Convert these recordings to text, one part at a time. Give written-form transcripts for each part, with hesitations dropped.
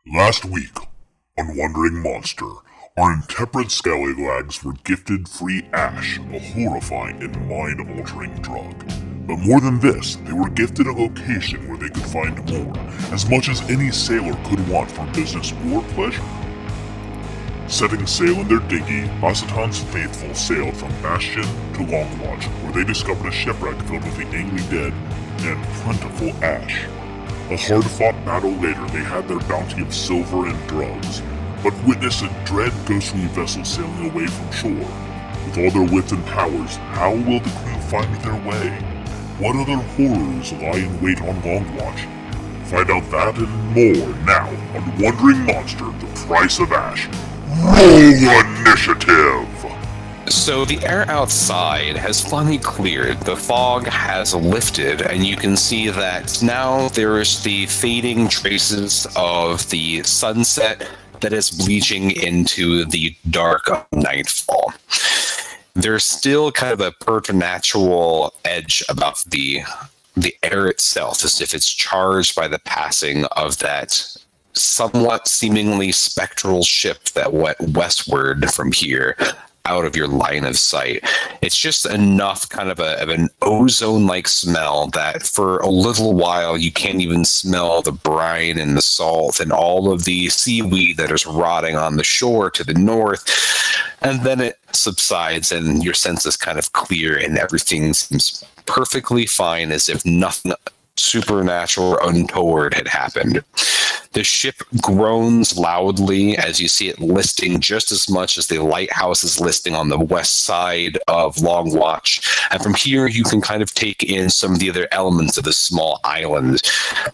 Last week, on Wandering Monster, our intemperate scallywags were gifted free ash, a horrifying and mind-altering drug. But more than this, they were gifted a location where they could find more, as much as any sailor could want for business or pleasure. Setting sail in their dinghy, Hassatan's faithful sailed from Bastion to Longwatch, where they discovered a shipwreck filled with the angry dead and plentiful ash. A hard-fought battle later, they had their bounty of silver and drugs, but witnessed a dread ghostly vessel sailing away from shore. With all their wits and powers, how will the crew find their way? What other horrors lie in wait on Longwatch? Find out that and more now on Wandering Monster, The Price of Ash. Roll initiative! So the air outside has finally cleared, the fog has lifted, and you can see that now there is the fading traces of the sunset that is bleaching into the dark of nightfall. There's still kind of a preternatural edge about the air itself, as if it's charged by the passing of that somewhat seemingly spectral ship that went westward from here, out of your line of sight. It's just enough kind of an ozone-like smell that for a little while you can't even smell the brine and the salt and all of the seaweed that is rotting on the shore to the north. And then it subsides and your senses kind of clear and everything seems perfectly fine, as if nothing supernatural or untoward had happened. The ship groans loudly as you see it listing just as much as the lighthouse is listing on the west side of Longwatch. And from here, you can kind of take in some of the other elements of this small island.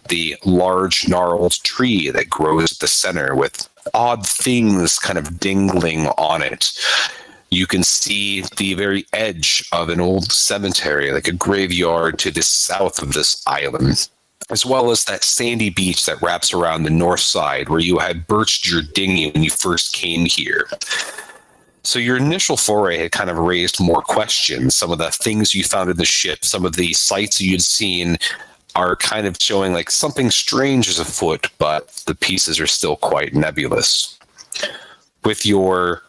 The large gnarled tree that grows at the center with odd things kind of dingling on it. You can see the very edge of an old cemetery, like a graveyard to the south of this island, as well as that sandy beach that wraps around the north side where you had birched your dinghy when you first came here. So your initial foray had kind of raised more questions. Some of the things you found in the ship, some of the sights you'd seen are kind of showing like something strange is afoot, but the pieces are still quite nebulous. With your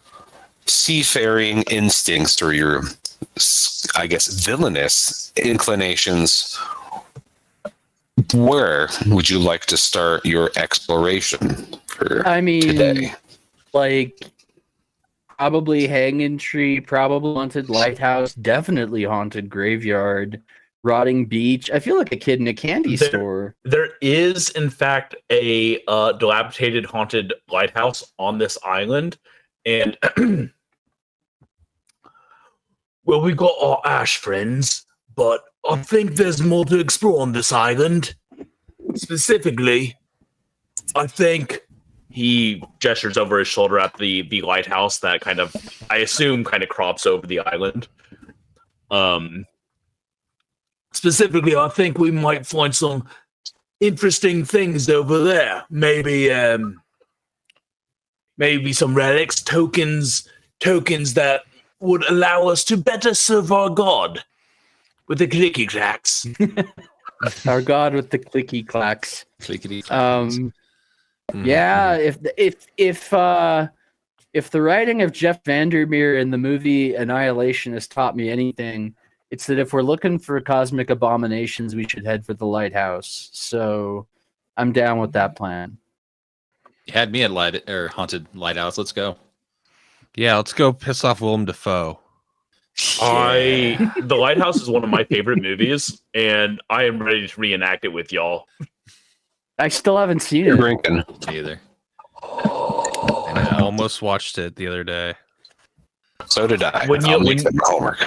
seafaring instincts, or your, I guess, villainous inclinations, where would you like to start your exploration for today? Like, probably hanging tree, probably haunted lighthouse, definitely haunted graveyard, rotting beach. I feel like a kid in a candy store. There is, in fact, a dilapidated haunted lighthouse on this island, and well, we got our ash friends, but I think there's more to explore on this island. Specifically, I think he gestures over his shoulder at the lighthouse that kind of, I assume, kind of crops over the island. Specifically, I think we might find some interesting things over there. Maybe some relics, tokens that would allow us to better serve our god with the clicky clacks. Our god with the clicky clacks. Clickety clacks. Yeah, if the writing of Jeff Vandermeer in the movie Annihilation has taught me anything, it's that if we're looking for cosmic abominations, we should head for the lighthouse. So I'm down with that plan. You had me at haunted lighthouse. Let's go. Yeah, let's go piss off Willem Dafoe. The Lighthouse is one of my favorite movies, and I am ready to reenact it with y'all. I still haven't seen You're it. drinking. Me either. And I almost watched it the other day. So did I. When I'll make that my homework.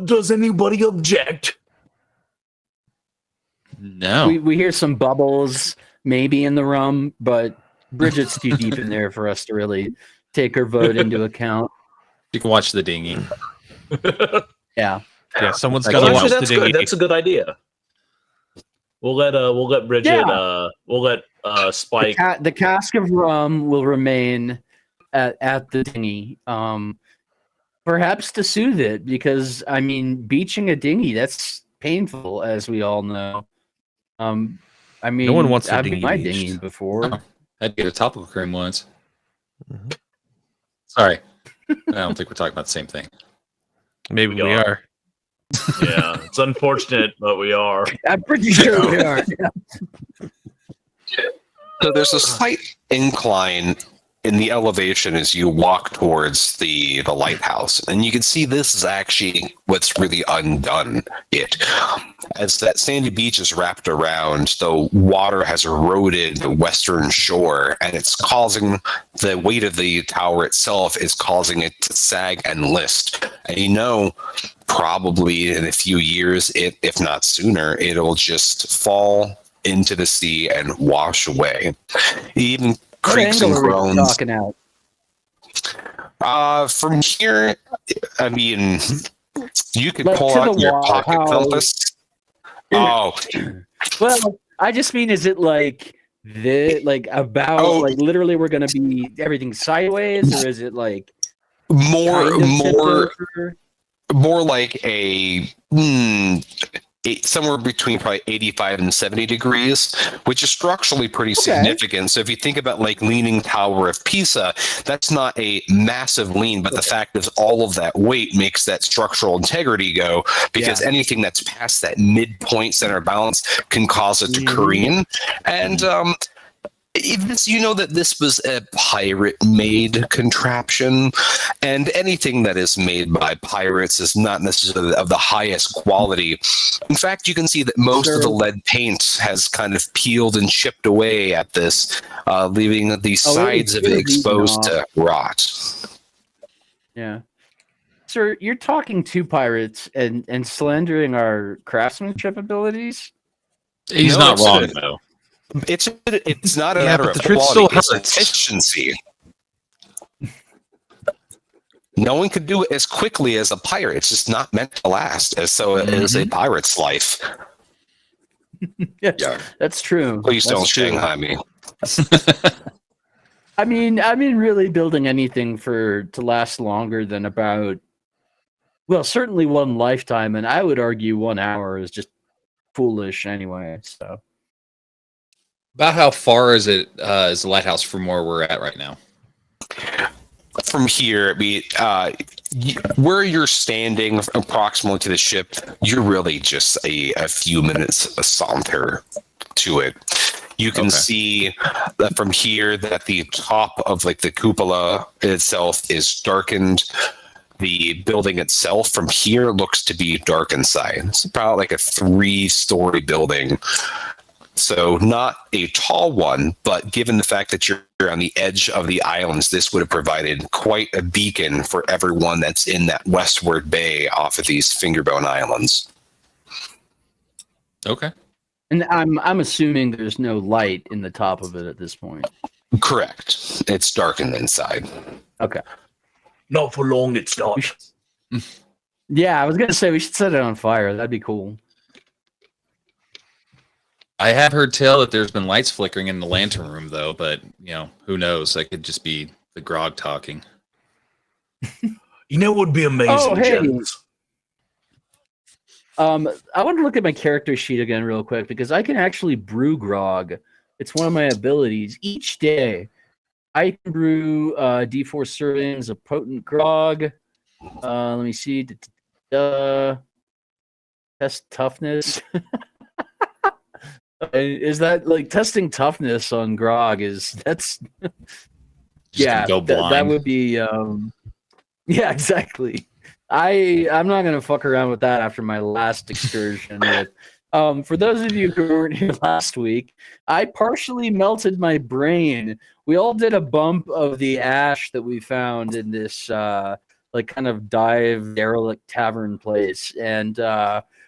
Does anybody object? No. We hear some bubbles maybe in the rum, but Bridget's too deep in there for us to really take her vote into account. You can watch the dinghy. Yeah. Yeah, someone's got to Well, watch actually, the that's dinghy. good. That's a good idea. We'll let Bridget. Yeah. We'll let Spike. The cask of rum will remain at the dinghy. Perhaps to soothe it, because I mean, beaching a dinghy, that's painful, as we all know. I mean, No one wants their I've dinghy been my beached. dinghy before. Oh. I'd get a topical cream once. Mhm. Sorry. I don't think we're talking about the same thing. Maybe We we are. are. Yeah, it's unfortunate, but we are. I'm pretty sure we are. So there's a slight incline in the elevation as you walk towards the lighthouse, and you can see this is actually what's really undone it. As that sandy beach is wrapped around, the water has eroded the western shore, and it's causing the weight of the tower itself is causing it to sag and list. And probably in a few years, if not sooner, it'll just fall into the sea and wash away. Even What creaks angle and are we groans. talking out? From here, I mean, you could Like pull to out the your wall, pocket how- compass. Oh, Well, I just mean, is it like about Oh. like literally we're gonna be everything sideways, or is it like more kind of tipped over? like somewhere between probably 85 and 70 degrees, which is structurally pretty significant. So if you think about like Leaning Tower of Pisa, that's not a massive lean, but the fact is all of that weight makes that structural integrity go, because anything that's past that midpoint center balance can cause it to careen. And that this was a pirate-made contraption, and anything that is made by pirates is not necessarily of the highest quality. In fact, you can see that most of the lead paint has kind of peeled and chipped away at this, leaving the sides of it exposed to rot. Yeah. Sir, you're talking to pirates and slandering our craftsmanship abilities? He's No, not it's wrong, good. though. It's not a Yeah, matter but of the truth quality, still it's hurts. efficiency. No one could do it as quickly as a pirate. It's just not meant to last, as so it is a pirate's life. Yeah, that's true. Please That's don't true. Shanghai me. I mean, really building anything to last longer than about, well, certainly one lifetime, and I would argue 1 hour is just foolish anyway. So About how far is the lighthouse from where we're at right now? From here, where you're standing approximately to the ship, you're really just a few minutes a saunter to it. You can see that from here that the top of like the cupola itself is darkened. The building itself from here looks to be dark inside. It's about like a 3-story building. So not a tall one, but given the fact that you're on the edge of the islands, this would have provided quite a beacon for everyone that's in that westward bay off of these Fingerbone Islands. Okay. and I'm assuming there's no light in the top of it at this point. Correct. It's darkened inside. Okay. Not for long, it's not. Yeah, I was gonna say we should set it on fire. That'd be cool. I have heard tell that there's been lights flickering in the lantern room, though, but, who knows? That could just be the grog talking. You know what would be amazing, Oh, hey. gents? I want to look at my character sheet again real quick because I can actually brew grog. It's one of my abilities. Each day, I can brew D4 servings of potent grog. Let me see. Test toughness. Is that like testing toughness on grog? That's yeah. Go blind. That would be yeah, exactly. I'm not gonna fuck around with that after my last excursion. With, for those of you who weren't here last week, I partially melted my brain. We all did a bump of the ash that we found in this like kind of dive derelict tavern place, and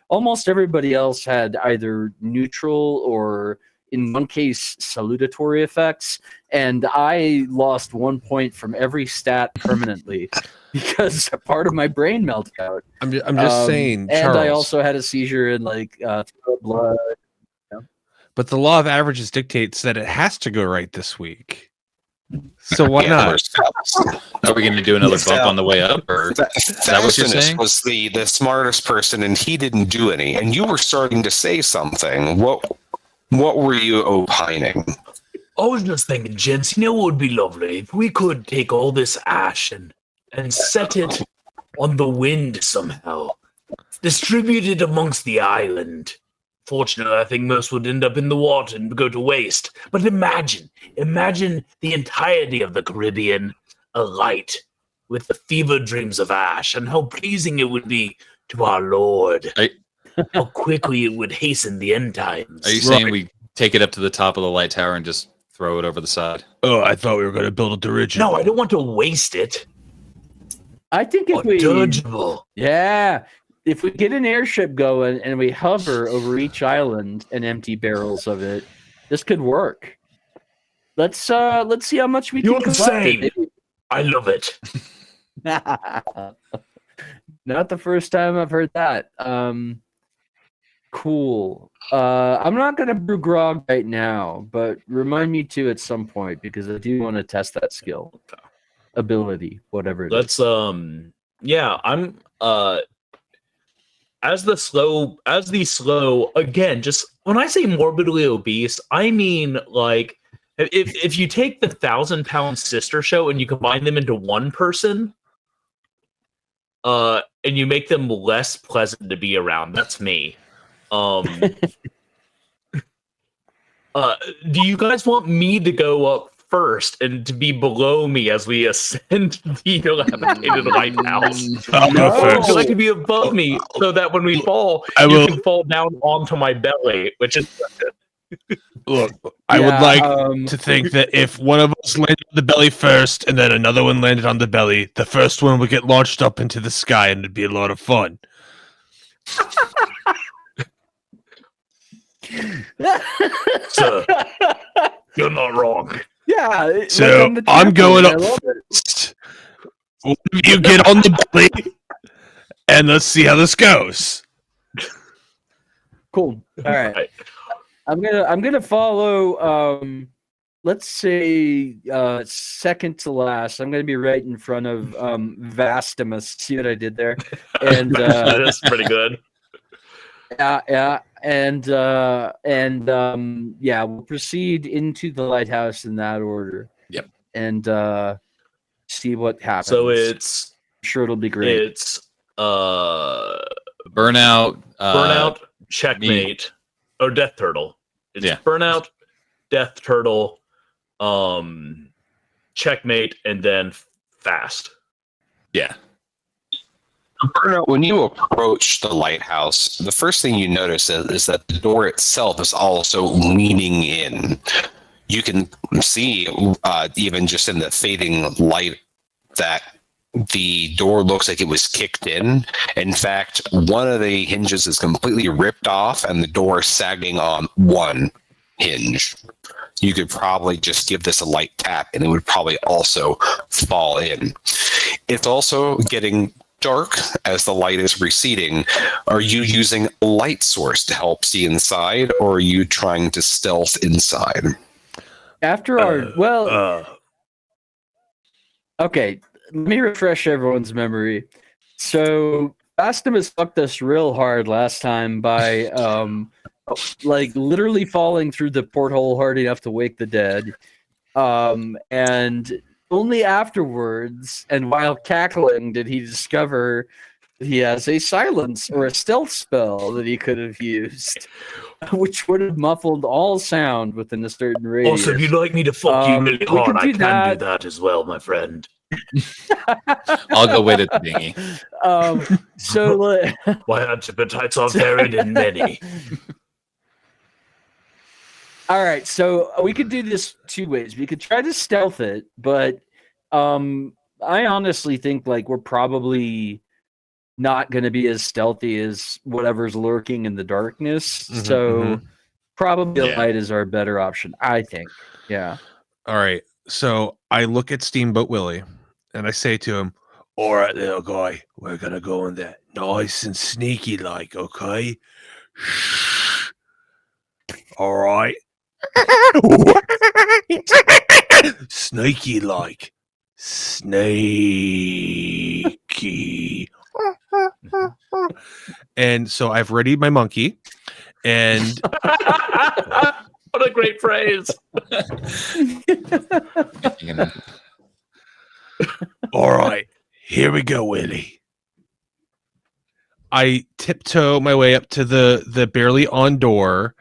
almost everybody else had either neutral or, in one case, salutatory effects. And I lost 1 point from every stat permanently because a part of my brain melted out. I'm just saying, and Charles, I also had a seizure and like blood. but the law of averages dictates that it has to go right this week. So why not? Are we going to do another bump on the way up, or is that what you're Fastinus saying? was the smartest person, and he didn't do any. And you were starting to say something. What What were you opining? I was just thinking, gents, you know what would be lovely? If we could take all this ash and set it on the wind somehow. Distribute it amongst the island. Fortunately, I think most would end up in the water and go to waste. But imagine the entirety of the Caribbean alight with the fever dreams of ash, and how pleasing it would be to our Lord. How quickly it would hasten the end times. Are you saying we take it up to the top of the light tower and just throw it over the side? Oh, I thought we were going to build a dirigible. No, I don't want to waste it. I think if we Dirigible. Yeah. If we get an airship going and we hover over each island and empty barrels of it, this could work. Let's see how much we You're can insane. I love it. Not the first time I've heard that. Cool. I'm not gonna brew grog right now, but remind me to at some point because I do want to test that skill, ability, whatever it is. Let's yeah, I'm as the slow again, just when I say morbidly obese, I mean like if you take the 1,000-pound sister show and you combine them into one person, and you make them less pleasant to be around, that's me. Do you guys want me to go up first and to be below me as we ascend the dilapidated lighthouse? I'll go first. Would you like to be above me so that when we fall, you can fall down onto my belly, which is Look, I would like to think that if one of us landed on the belly first and then another one landed on the belly, the first one would get launched up into the sky and it'd be a lot of fun. Sir, you're not wrong. Yeah. So on the I'm trampoline, going I up love it. first. One of you get on the belly, and let's see how this goes. Cool. All right. I'm gonna follow. Let's say second to last. I'm gonna be right in front of Fastinus. See what I did there? And That's pretty good. yeah, and yeah, we'll proceed into the lighthouse in that order. Yep. And see what happens. So it's I'm sure it'll be great. It's Burnout. Burnout, Checkmate, or Death Turtle. It's Burnout, Death Turtle, Checkmate, and then Fast. Yeah. Burnout, when you approach the lighthouse, the first thing you notice is that the door itself is also leaning in. You can see, even just in the fading light, that the door looks like it was kicked in. In fact, one of the hinges is completely ripped off and the door sagging on one hinge. You could probably just give this a light tap and it would probably also fall in. It's also getting dark as the light is receding. Are you using a light source to help see inside, or are you trying to stealth inside? After our okay, let me refresh everyone's memory. So Fastinus fucked us real hard last time by like literally falling through the porthole hard enough to wake the dead. And only afterwards, and while cackling, did he discover that he has a silence or a stealth spell that he could have used, which would have muffled all sound within a certain radius. Also, if you'd like me to fuck you really hard, I can that. do that as well, my friend. I'll go wait at the dinghy. So my appetites are varied and many. All right, so we could do this two ways. We could try to stealth it, but I honestly think like we're probably not going to be as stealthy as whatever's lurking in the darkness. So probably the light is our better option, I think. Yeah. All right. So I look at Steamboat Willie and I say to him, "All right, little guy, we're going to go in there nice and sneaky like, okay? Shh. All right. Sneaky like. Snaky." And so I've readied my monkey, And What a great phrase. You know, all right, here we go, Willie. I tiptoe my way up to the barely on door,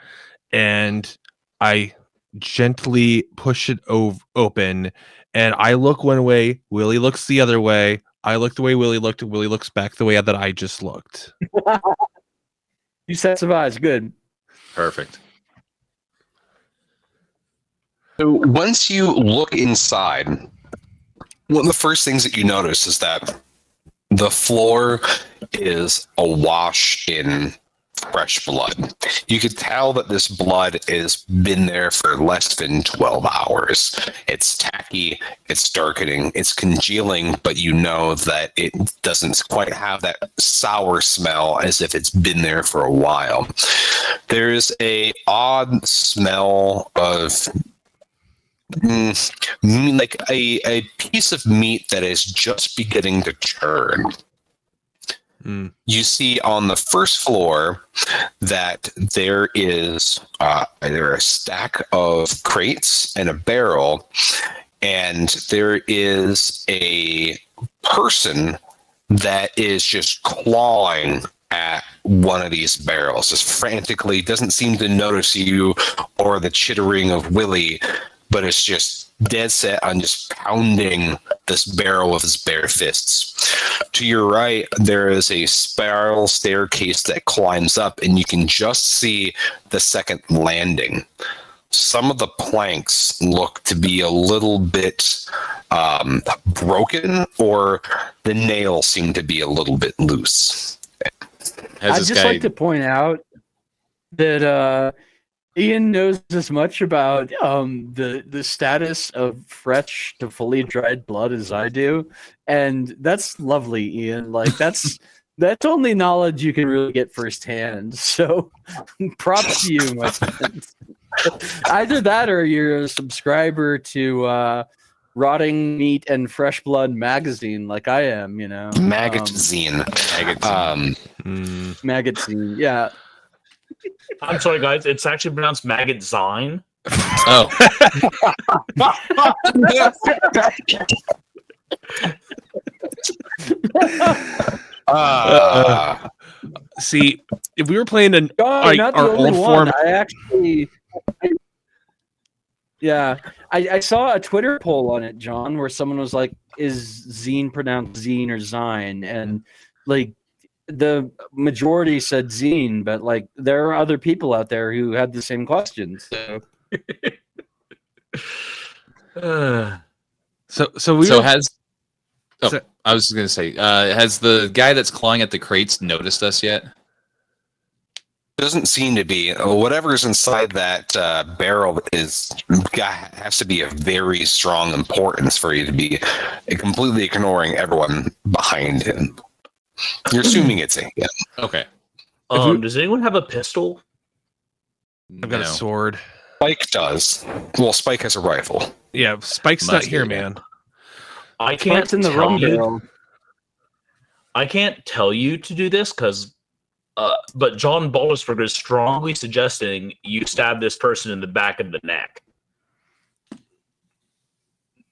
and I gently push it open. And I look one way, Willie looks the other way. I look the way Willie looked, and Willie looks back the way that I just looked. You sets of eyes, good. perfect. So once you look inside, one of the first things that you notice is that the floor is awash in fresh blood. You could tell that this blood has been there for less than 12 hours. It's tacky, it's darkening, it's congealing, but you know that it doesn't quite have that sour smell as if it's been there for a while. There's a odd smell of like a piece of meat that is just beginning to churn. You see on the first floor that there is a stack of crates and a barrel, and there is a person that is just clawing at one of these barrels, just frantically, doesn't seem to notice you or the chittering of Willie, but it's just dead set on just pounding this barrel with his bare fists. To your right, there is a spiral staircase that climbs up, and you can just see the second landing. Some of the planks look to be a little bit broken, or the nails seem to be a little bit loose. Has I'd this just guy? like to point out that Ian knows as much about the status of fresh to fully dried blood as I do, and that's lovely, Ian. Like that's only knowledge you can really get firsthand. So, props to you, my friend. Either that, or you're a subscriber to Rotting Meat and Fresh Blood magazine, like I am. You know, Magazine. magazine. Yeah. I'm sorry, guys. It's actually pronounced maggot zine. Oh, See, if we were playing an Oh, not the our only old one. form, I actually, I saw a Twitter poll on it, John, where someone was like, "Is zine pronounced zine or zine?" And like, the majority said zine, but like, there are other people out there who had the same question. So so we so were, has. Oh, So- I was going to say, has the guy that's clawing at the crates noticed us yet? Doesn't seem to be. Whatever's inside that barrel has to be of very strong importance for you to be completely ignoring everyone behind him. You're assuming it's a him. Okay. Does anyone have a pistol? I've got a No. sword. Spike does. Well, Spike has a rifle. Yeah, Spike's Must not be, here, yeah. man. I can't it's in the tell rum you. barrel. I can't tell you to do this because, but John Baltisberger is strongly suggesting you stab this person in the back of the neck.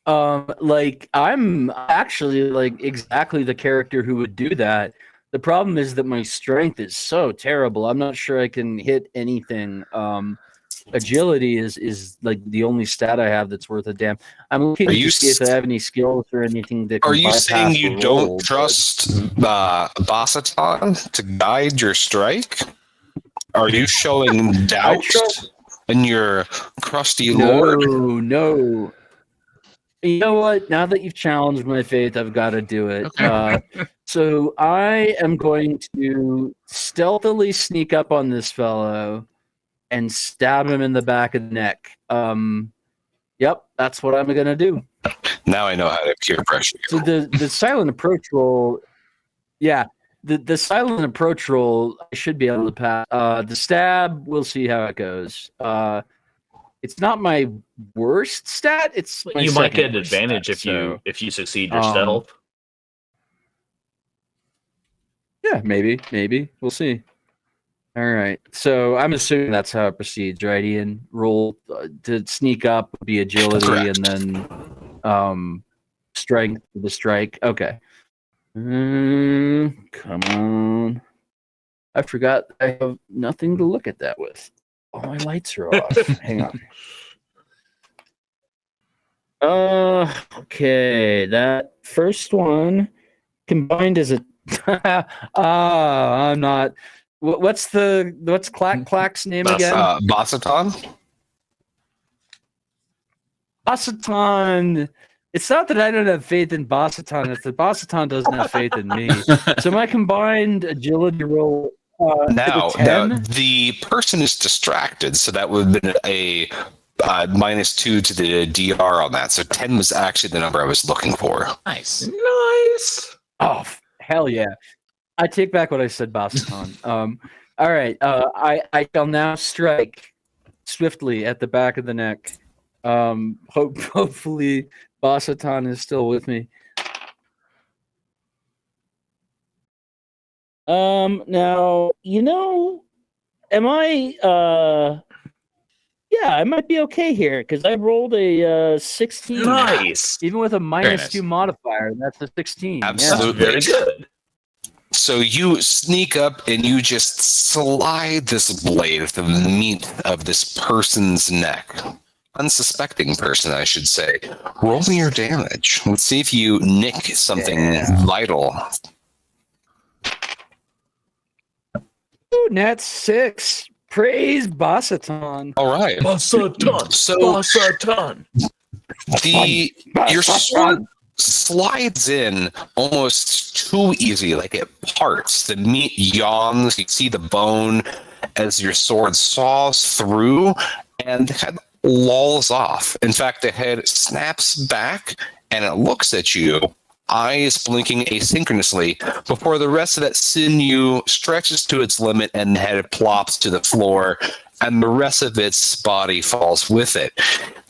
Like I'm actually like exactly the character who would do that. The problem is that my strength is so terrible. I'm not sure I can hit anything. Agility is like the only stat I have that's worth a damn. I'm looking Are to you see if I have any skills or anything that can Are you bypass saying the you roll, don't but- trust Basatan to guide your strike? Are you showing doubt trust- in your crusty lord? No. You know what? Now that you've challenged my faith, I've got to do it. Okay. So I am going to stealthily sneak up on this fellow and stab him in the back of the neck. Yep, that's what I'm going to do. Now I know how to peer pressure So you. the silent approach roll, yeah, the silent approach roll, I should be able to pass. The stab, we'll see how it goes. It's not my worst stat. It's my You might get an second worst advantage stat, if you succeed your um, stealth. yeah, maybe we'll see. All right. So I'm assuming that's how it proceeds, right, Ian? Roll to sneak up would be agility, Correct. and then strength for the strike. Okay. Come on. I forgot I have nothing to look at that with. All my lights are off. Hang on. Okay. That first one combined is a. I'm not. What's Clack Clack's name again? Basaton? Basaton. It's not that I don't have faith in Basaton. It's that Basaton doesn't have faith in me. So my combined agility roll. Now, is a 10? the person is distracted, so that would have been a -2 to the DR on that. So 10 was actually the number I was looking for. Nice. Nice. Oh, hell yeah. I take back what I said, Basaton. All right. I shall now strike swiftly at the back of the neck. Hopefully Basaton is still with me. Now, am I yeah, I might be okay here because I rolled a 16. Nice. Even with a minus nice. 2 modifier, that's a 16. Yeah. Absolutely. Very good. So you sneak up and you just slide this blade through the meat of this person's neck. Unsuspecting person, I should say. Roll me your damage. Let's see if you nick something vital. Ooh, nat 6. Praise Basaton. All right. Basaton. So Basaton. your sword slides in almost too easy, like it parts. The meat yawns. You see the bone as your sword saws through, and the head lolls off. In fact, the head snaps back and it looks at you, eyes blinking asynchronously, before the rest of that sinew stretches to its limit and the head plops to the floor, and the rest of its body falls with it.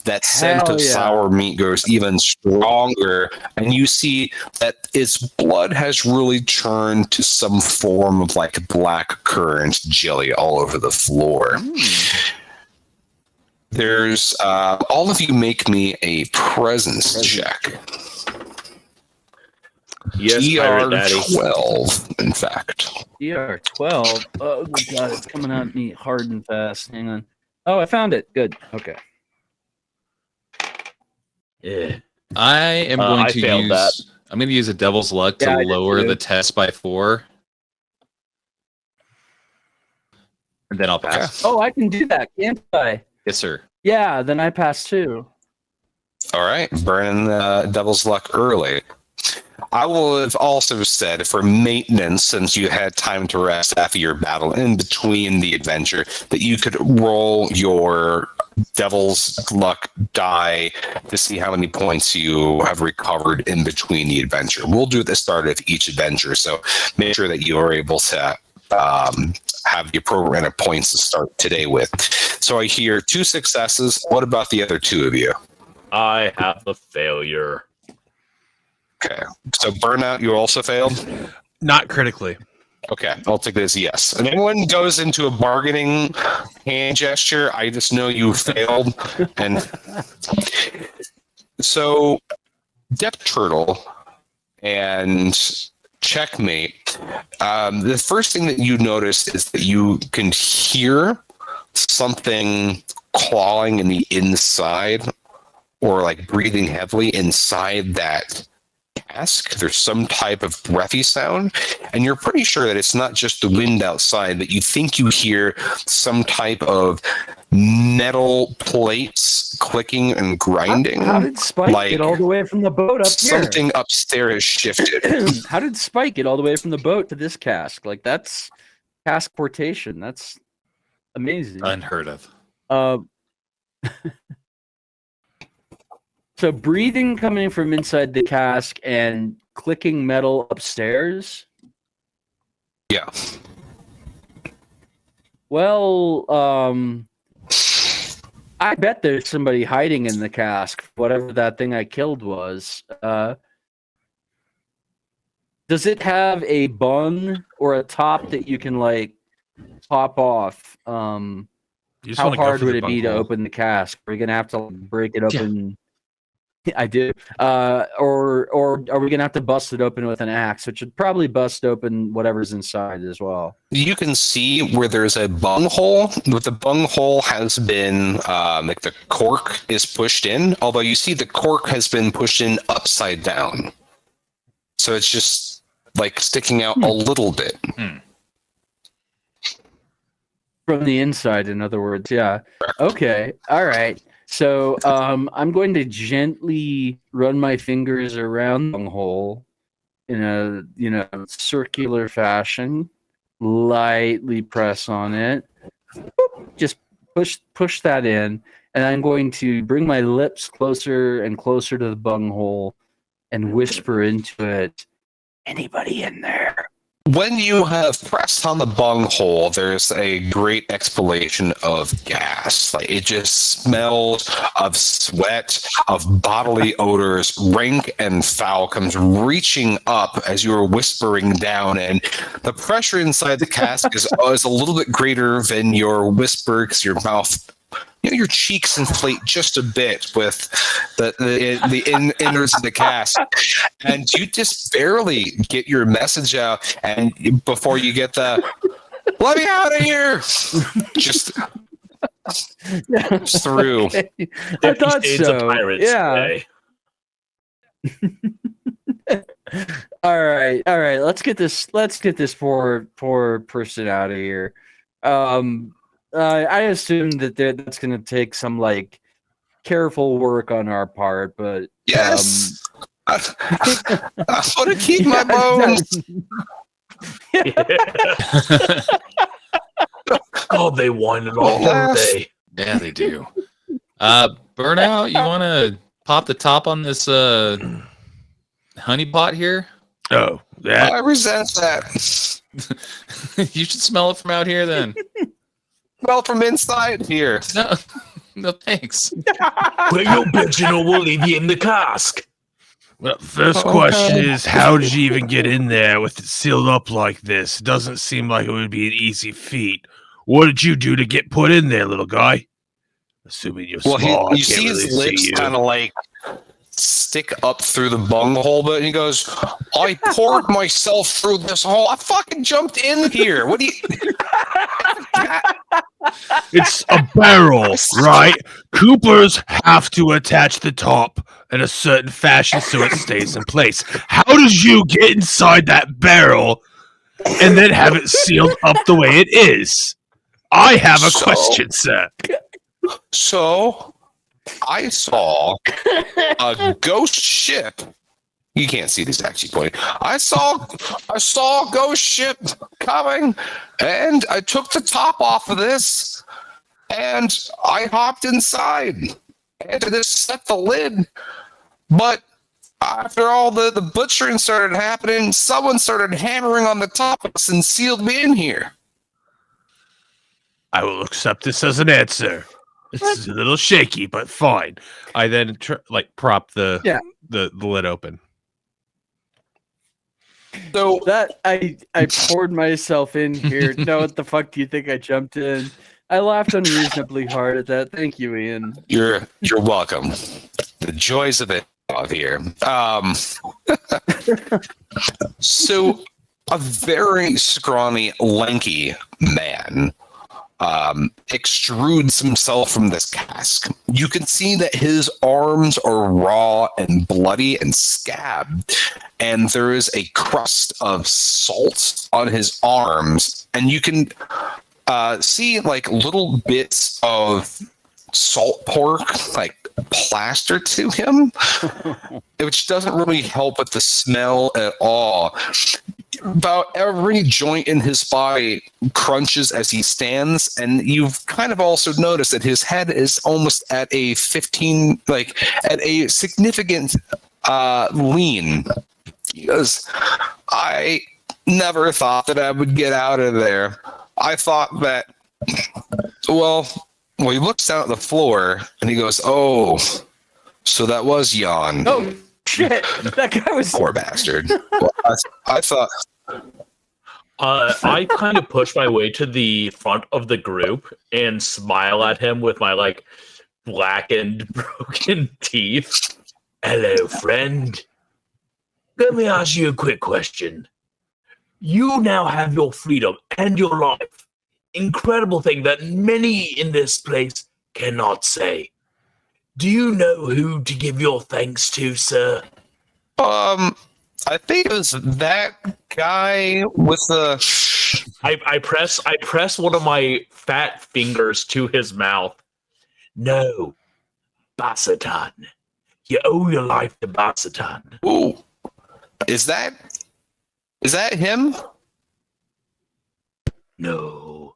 That scent Hell of yeah. sour meat grows even stronger, and you see that its blood has really turned to some form of like black currant jelly all over the floor. There's all of you make me a presence check. Yes, Pirate Daddy. 12, in fact. DR 12. Oh my god, it's coming at me hard and fast. Hang on. Oh, I found it. Good. Okay. Yeah. I am going I to failed use. that. I'm going to use a devil's luck Yeah, I to did lower too. the test by 4, and then I'll pass. Oh, I can do that, can't I? Yes, sir. Yeah, then I pass too. All right, burning Devil's Luck early. I will have also said for maintenance, since you had time to rest after your battle in between the adventure, that you could roll your Devil's Luck die to see how many points you have recovered in between the adventure. We'll do it at the start of each adventure, so make sure that you are able to have the appropriate amount of points to start today with. So I hear 2 successes. What about the other 2 of you? I have a failure. Okay. So Burnout, you also failed? Not critically. Okay, I'll take it as a yes. And anyone goes into a bargaining hand gesture, I just know you failed. And so Depth Turtle and Checkmate, the first thing that you notice is that you can hear something clawing in the inside, or like breathing heavily inside that cask. There's some type of breathy sound, and you're pretty sure that it's not just the wind outside, but you think you hear some type of metal plates clicking and grinding. How did Spike Like get all the way from the boat up here? something upstairs has shifted. How did Spike get all the way from the boat to this cask? Like, that's cask portation. That's amazing. Unheard of. So breathing coming from inside the cask and clicking metal upstairs. Yeah. Well, I bet there's somebody hiding in the cask, whatever that thing I killed was. Does it have a bung or a top that you can, like, pop off, You just how wanna go hard for would the it be to bunghole. open the cask? Are we gonna have to break it open? I do. Or are we gonna have to bust it open with an axe, which would probably bust open whatever's inside as well? You can see where there's a bunghole. But the bunghole has been like the cork is pushed in, although you see the cork has been pushed in upside down. So it's just like sticking out a little bit. From the inside, in other words, yeah. Okay, all right. So I'm going to gently run my fingers around the hole in a circular fashion, lightly press on it, just push that in, and I'm going to bring my lips closer and closer to the bunghole and whisper into it, "Anybody in there?" When you have pressed on the bunghole, there's a great exhalation of gas. Like it just smells of sweat, of bodily odors, rank and foul comes reaching up as you are whispering down, and the pressure inside the cask is a little bit greater than your whisper because your mouth. Your cheeks inflate just a bit with the innards of the cask, and you just barely get your message out. And before you get the "let me out of here," just through. Okay. I thought Shades of so. Pirates Yeah. today. All right. Let's get this poor person out of here. I assume that's going to take some like careful work on our part, but Yes, I want to keep my bones. God, they wind it all day. Yeah, they do. Burnout, you want to pop the top on this honey pot here? Oh, that I resent that. You should smell it from out here then. Well, from inside here. No thanks. Well, you're bitching or we'll leave you in the cask. well, first question is, how did you even get in there with it sealed up like this? Doesn't seem like it would be an easy feat. What did you do to get put in there, little guy? Assuming you're Well, small, I you can't see really his lips see you. kind of like stick up through the bunghole, but he goes, "I poured myself through this hole. I fucking jumped in here. What do you?" It's a barrel, right? Coopers have to attach the top in a certain fashion so it stays in place. How did you get inside that barrel and then have it sealed up the way it is? I have a question, sir. So, I saw a ghost ship. You can't see this actually point. I saw a ghost ship coming, and I took the top off of this, and I hopped inside, and I just set the lid. But after all the butchering started happening, someone started hammering on the top of us and sealed me in here. I will accept this as an answer. It's a little shaky, but fine. I then prop the lid open. So that I poured myself in here. No, what the fuck do you think I jumped in? I laughed unreasonably hard at that. Thank you, Ian. you're welcome. The joys of it out here. So a very scrawny, lanky man extrudes himself from this cask. You can see that his arms are raw and bloody and scabbed, and there is a crust of salt on his arms, and you can see like little bits of salt pork like plastered to him, which doesn't really help with the smell at all. About every joint in his body crunches as he stands, and you've kind of also noticed that his head is almost at a significant lean. He goes, "I never thought that I would get out of there. I thought that, well, he looks down at the floor and he goes, oh, so that was Jan. Oh shit! That guy was Poor bastard. Well, I thought I kind of push my way to the front of the group and smile at him with my like blackened, broken teeth. Hello, friend. Let me ask you a quick question. You now have your freedom and your life. Incredible thing that many in this place cannot say. Do you know who to give your thanks to, sir? I think it was that guy with the. I press one of my fat fingers to his mouth. No, Basatan. You owe your life to Basatan. Ooh, is that him? No.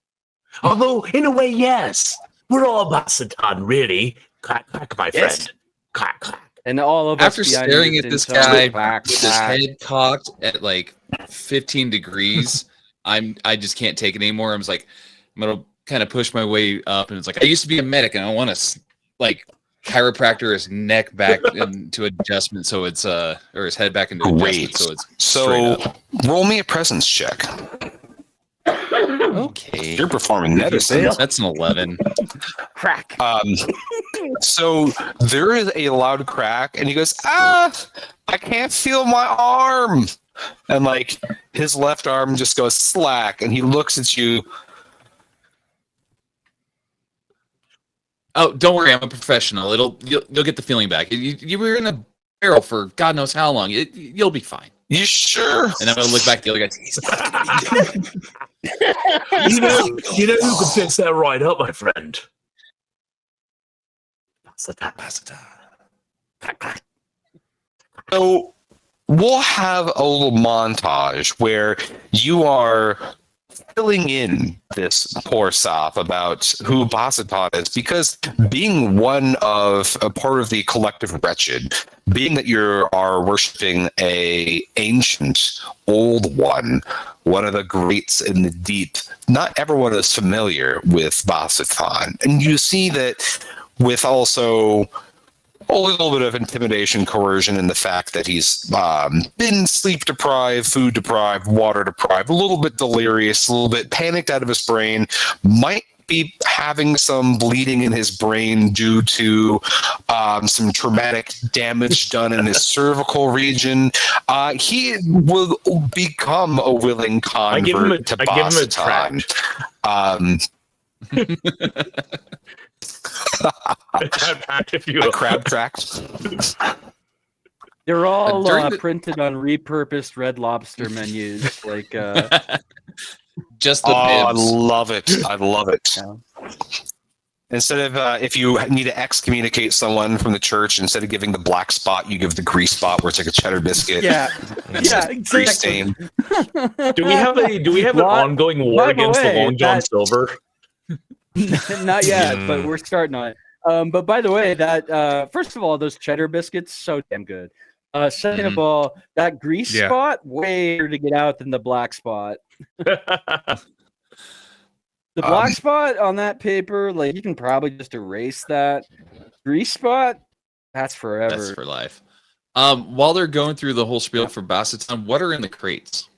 Although, in a way, yes. We're all Basatan, really. Clack, clack, my Yes. friend. Clack, clack. And all of us After behind staring you at this inside, guy quack, with his quack. head cocked at like 15 degrees, I just can't take it anymore. I'm just like, I'm gonna kind of push my way up, and it's like I used to be a medic, and I want to like chiropractor his neck back into adjustment, so it's or his head back into Great. adjustment, so it's So straight up. roll me a presence check. Okay. You're performing medicine. That's an 11. Crack. So there is a loud crack, and he goes, I can't feel my arm. And like his left arm just goes slack, and he looks at you. Oh, don't worry, I'm a professional. You'll get the feeling back. You were in a barrel for God knows how long. You'll be fine. You sure? And I'm gonna look back at the other guy. You know who can fix that right up, my friend? Basatan. Clack, clack. So we'll have a little montage where you are filling in this poor sop about who Basatan is, because being a part of the collective wretched, being that you are worshiping a ancient old one of the greats in the deep, not everyone is familiar with Basatan. And you see that with also a little bit of intimidation, coercion, and the fact that he's been sleep deprived, food deprived, water deprived, a little bit delirious, a little bit panicked out of his brain, might be having some bleeding in his brain due to some traumatic damage done in his cervical region. He will become a willing convert to I give him a Basatan. If you A will. crab tract. They're all During the- printed on repurposed Red Lobster menus. Like, Just the I bibs. love it. I love it. Yeah. Instead of if you need to excommunicate someone from the church, instead of giving the black spot, you give the grease spot, where it's like a cheddar biscuit. yeah, yeah, Grease exactly. stain. Do we have an Lot- ongoing war by the against the way, Long John that- Silver? Not yet, but we're starting on it. But by the way, that first of all, those cheddar biscuits, so damn good. Second of all, that grease Yeah. spot, way harder to get out than the black spot. The black spot on that paper, like you can probably just erase that. Grease spot, that's forever. That's for life. While they're going through the whole spiel for Basatan, what are in the crates?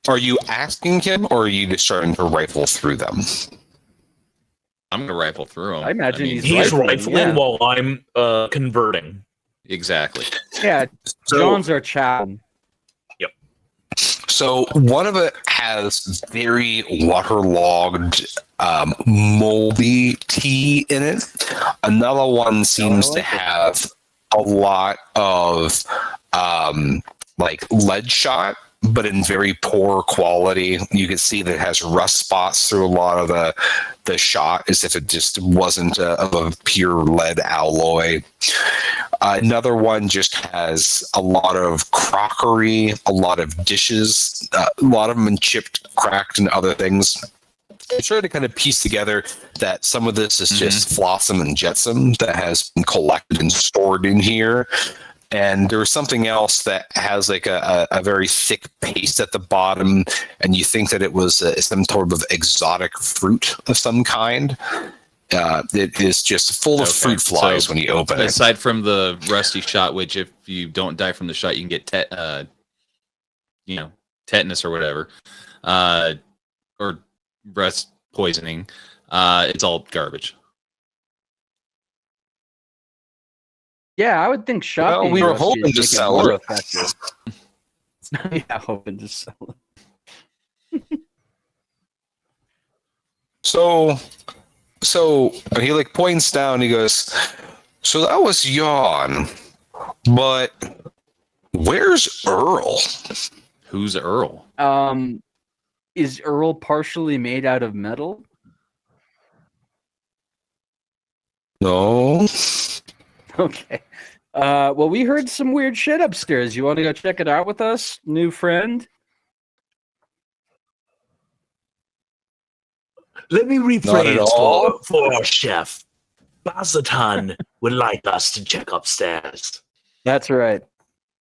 Are you asking him, or are you just starting to rifle through them? I'm gonna rifle through them. I imagine he's He's rifling, rifling yeah. while I'm converting. exactly. Yeah, So- Jones are chow. So one of it has very waterlogged, moldy tea in it. Another one seems to have a lot of like lead shot, but in very poor quality. You can see that it has rust spots through a lot of the shot, as if it just wasn't of a pure lead alloy. Another one just has a lot of crockery, a lot of dishes, a lot of them in chipped, cracked, and other things. I tried to kind of piece together that some of this is just flotsam and jetsam that has been collected and stored in here. And there was something else that has like a very thick paste at the bottom, and you think that it was some sort of exotic fruit of some kind. It is just full of fruit flies when you open it. Aside from the rusty shot, which if you don't die from the shot, you can get tetanus or whatever, or breast poisoning, it's all garbage. Yeah, I would think shotgun. Well, we were recipe hoping would to make it sell more it. effective. Yeah, hoping to sell it. So he like points down. He goes, "So that was yawn, but where's Earl?" Who's Earl? Is Earl partially made out of metal? No. Okay. Well, we heard some weird shit upstairs. You want to go check it out with us, new friend? Let me Not at rephrase all. for our chef. Basatan would like us to check upstairs. That's right.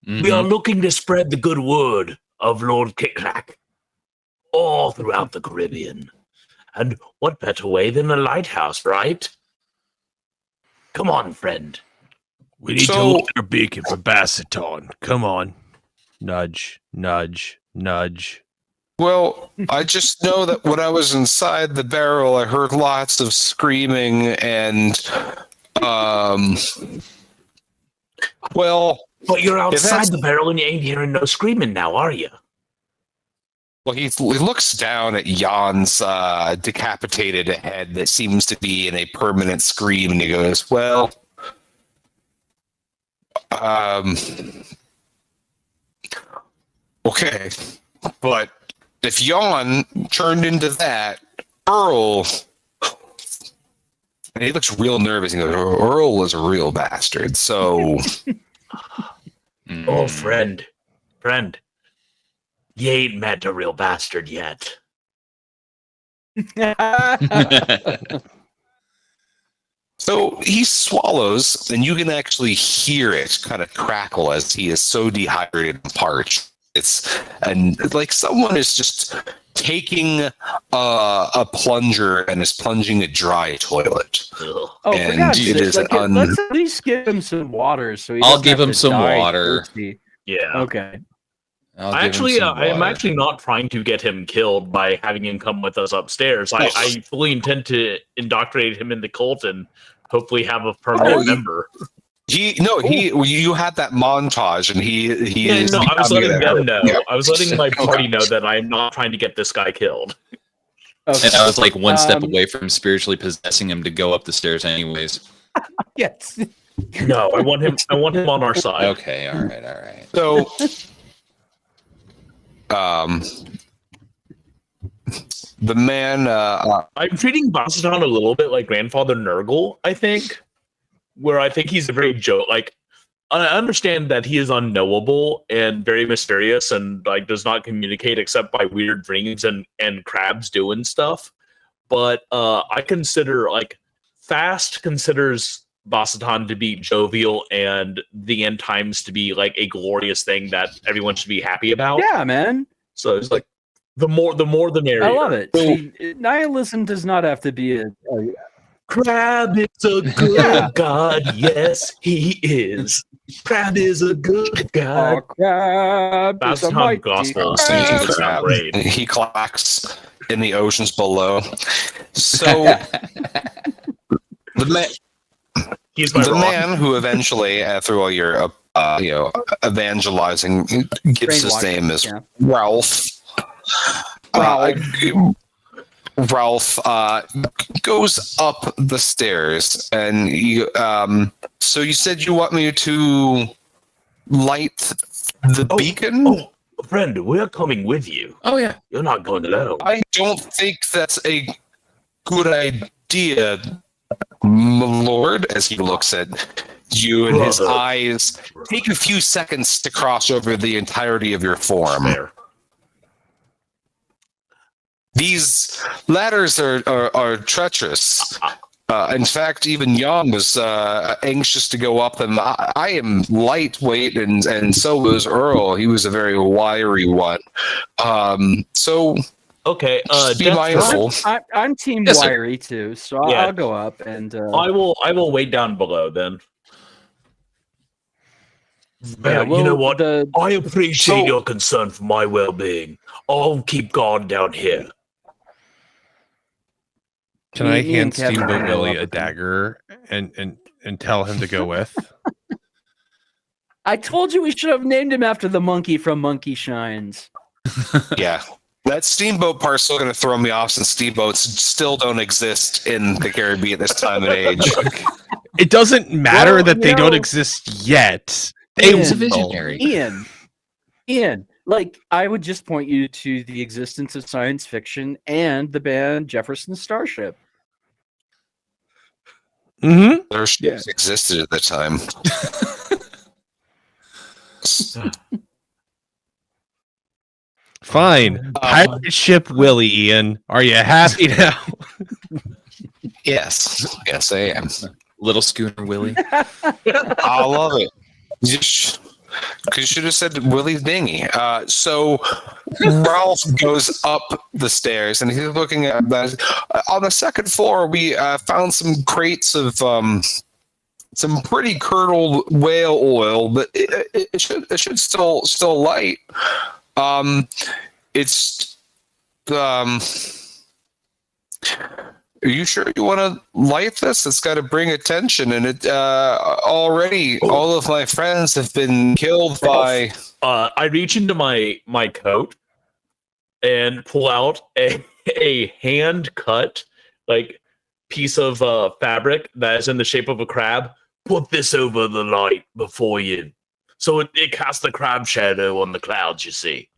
We are looking to spread the good word of Lord Kick-Clack all throughout the Caribbean. And what better way than a lighthouse, right? Come on, friend. We need to So- look at our beacon for Basseton. Come on. Nudge, nudge, nudge. Well, I just know that when I was inside the barrel, I heard lots of screaming and, well, But you're outside that's- the barrel and you ain't hearing no screaming now, are you? Well, he looks down at Jan's decapitated head that seems to be in a permanent scream, and he goes, "Well, okay, but if Jan turned into that, Earl," and he looks real nervous. He goes, "Earl was a real bastard." So, Oh, friend. You ain't met a real bastard yet. so he swallows, and you can actually hear it kind of crackle as he is so dehydrated and parched. And like someone is just taking a plunger and is plunging a dry toilet. Ugh. Oh, for And God's it sake, is let's at least give him some water so he I'll doesn't give have him to some die water. thirsty. Yeah. Okay. I am actually not trying to get him killed by having him come with us upstairs. I fully intend to indoctrinate him in the cult and hopefully have a permanent member. You had that montage, and he Yeah, is. no, I was letting them know. Yeah. I was letting my party know that I'm not trying to get this guy killed. Okay. And I was like one step Um, away from spiritually possessing him to go up the stairs anyways. Yes. No, I want him on our side. Okay, all right. So, the man. I'm treating Basatan a little bit like Grandfather Nurgle, I think. Where I think he's a very joke. Like, I understand that he is unknowable and very mysterious and like does not communicate except by weird dreams and crabs doing stuff. But I consider like Fast considers Basatan to be jovial and the end times to be like a glorious thing that everyone should be happy about. Yeah, man. So it's like the more the merrier. I love it. See, nihilism does not have to be a Crab is a good god. Yes, he is. Crab is a good god. crab. That's is a how mighty gospel crab. sings. It's not great. He clacks in the oceans below. So the man. He's my The rock. man who eventually, through all your, evangelizing, gives his Brainwashing, name is yeah. Ralph. Ralph goes up the stairs, and you. So you said you want me to light the beacon? Oh, friend, we're coming with you. Oh yeah. You're not going alone. I don't think that's a good idea, my lord, as he looks at you, and his Brother. eyes take a few seconds to cross over the entirety of your form. Fair. These ladders are treacherous. In fact, even Jan was anxious to go up them. I am lightweight, and so was Earl. He was a very wiry one. So Okay, just be Death mindful. I'm Team Yes, sir. Wiry too, so Yeah. I'll go up and I will wait down below then. Yeah, you know what? The, I appreciate your concern for my well-being. I'll keep guard down here. Can Me- I me and hand Kevin Steamboat can go Willie up a with him. dagger and tell him to go with? I told you we should have named him after the monkey from Monkey Shines. Yeah. That steamboat part's still going to throw me off since steamboats still don't exist in the Caribbean at this time and age. It doesn't matter Well, that you they don't know- exist yet. They Ian, He's a will. visionary. Ian, like I would just point you to the existence of science fiction and the band Jefferson Starship. Mm-hmm. Their ships existed at the time. Fine. Pirate ship Willie, Ian. Are you happy now? Yes. Yes, I am. Little Schooner Willie. I love it. Because you should have said Willie's dinghy. So Ralph goes up the stairs and he's looking at that. On the second floor, we found some crates of some pretty curdled whale oil, but it should still light. It's are you sure you want to light this? It's got to bring attention, and it already all of my friends have been killed by. I reach into my coat and pull out a hand cut like piece of fabric that is in the shape of a crab. Put this over the light before you, so it casts the crab shadow on the clouds. You see.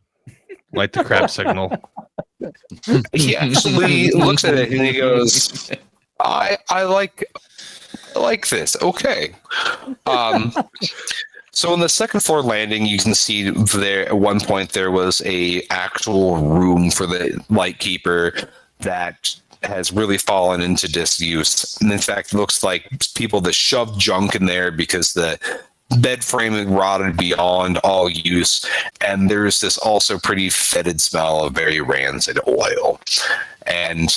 Light the crab signal. He actually looks at it and he goes, "I like this. Okay." So on the second floor landing, you can see there at one point there was a actual room for the lightkeeper that has really fallen into disuse. And in fact, it looks like people that shoved junk in there because the bed framing rotted beyond all use. And there's this also pretty fetid smell of very rancid oil. And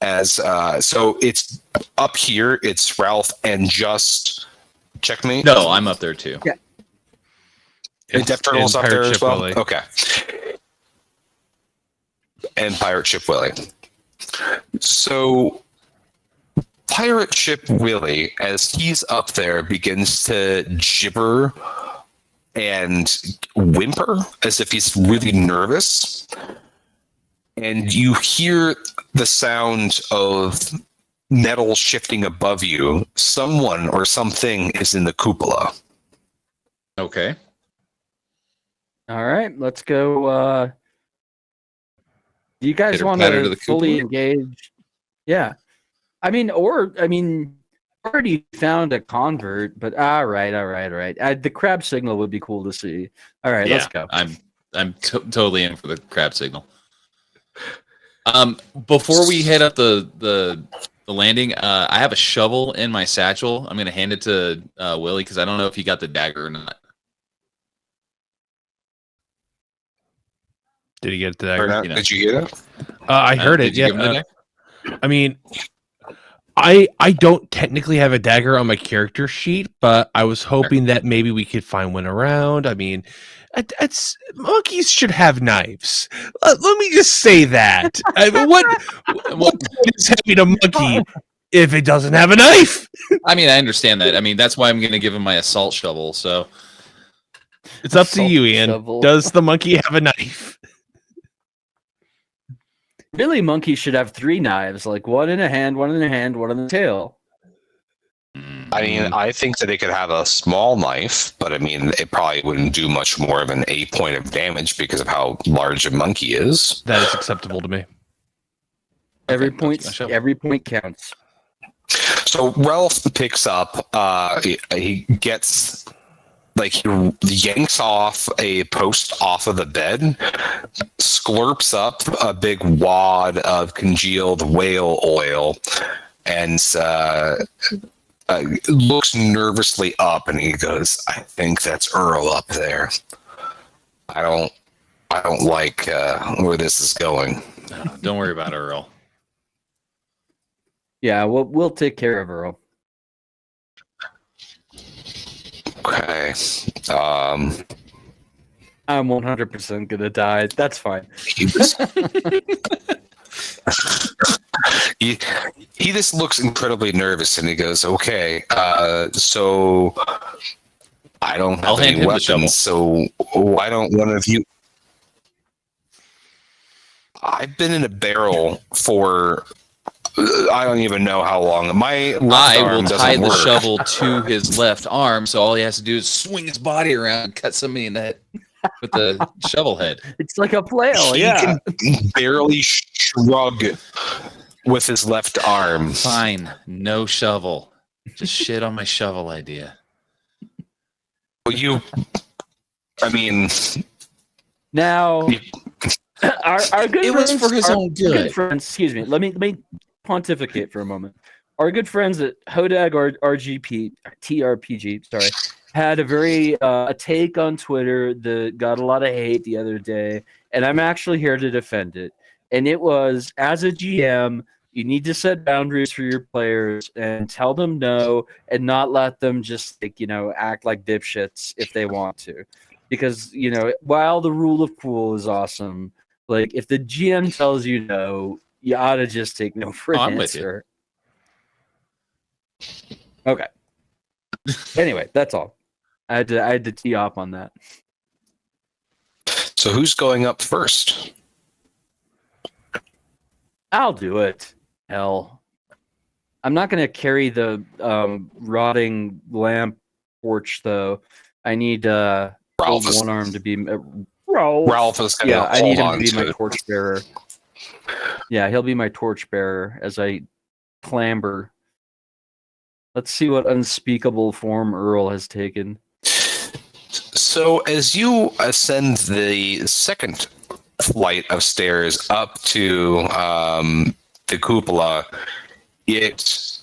as so it's up here, it's Ralph and just Checkmate. No, I'm up there too. Yeah. And Death Turtle's up Pirate there as Ship well. Willie. Okay. And Pirate Ship Willie. So Pirate Ship Willie, as he's up there, begins to gibber and whimper as if he's really nervous. And you hear the sound of metal shifting above you. Someone or something is in the cupola. Okay. All right, let's go. Do you guys Pitter want patter to to the fully cupola? engage? Yeah, I mean, already found a convert, but all right. The crab signal would be cool to see. All right, let's go. I'm totally in for the crab signal. Before we head up the landing, I have a shovel in my satchel. I'm gonna hand it to Willie because I don't know if he got the dagger or not. Did he get the Or dagger? not? You know. Did you hear that? I heard it. Did you Yeah. give him the dagger? I mean, I don't technically have a dagger on my character sheet, but I was hoping that maybe we could find one around. I mean, it's monkeys should have knives. Let me just say that. I mean, what is having a monkey if it doesn't have a knife? I mean, I understand that. I mean, that's why I'm gonna give him my assault shovel. So It's up to Assault you, Ian. shovel. Does the monkey have a knife? Really, monkeys should have 3 knives, like one in a hand, one in the hand, one in the tail. I mean, I think that it could have a small knife, but I mean, it probably wouldn't do much more than a point of damage because of how large a monkey is. That is acceptable to me. Every Okay, point, that's my shovel. every point counts. So Ralph picks up, he gets, like, he yanks off a post off of the bed, sklurps up a big wad of congealed whale oil, and looks nervously up, and he goes, "I think that's Earl up there. I don't like where this is going." no, don't worry about Earl. Yeah, we'll take care of Earl. Okay. I'm 100% gonna die. That's fine. He was- he just looks incredibly nervous, and he goes, "Okay, so I don't I'll have hand any him the shovel. weapons. So why don't one of you?" I've been in a barrel for I don't even know how long. My left I arm will doesn't tie the work. shovel to his left arm, so all he has to do is swing his body around and cut somebody in the head with the shovel head. It's like a flail, He yeah. can barely shrug with his left arm. Fine, no shovel. Just shit on my shovel idea. I mean, Now, our good It was friends, for his our own good. friends, excuse me. Let me pontificate for a moment. Our good friends at Hodag or TRPG, sorry, had a very a take on Twitter that got a lot of hate the other day, and I'm actually here to defend it. And it was, as a GM, you need to set boundaries for your players and tell them no, and not let them just act like dipshits if they want to. Because while the rule of cool is awesome, like if the GM tells you no, you ought to just take no for an I'm with you. answer. Okay. Anyway, that's all. I had to tee off on that. so who's going up first? I'll do it. Hell, I'm not going to carry the rotting lamp torch though. I need Ralph is, one arm to be Ralph. Ralph is going to Yeah, I need hold him on to be to my it. torch bearer. Yeah, he'll be my torch bearer as I clamber. Let's see what unspeakable form Earl has taken. So as you ascend the second flight of stairs up to the cupola, it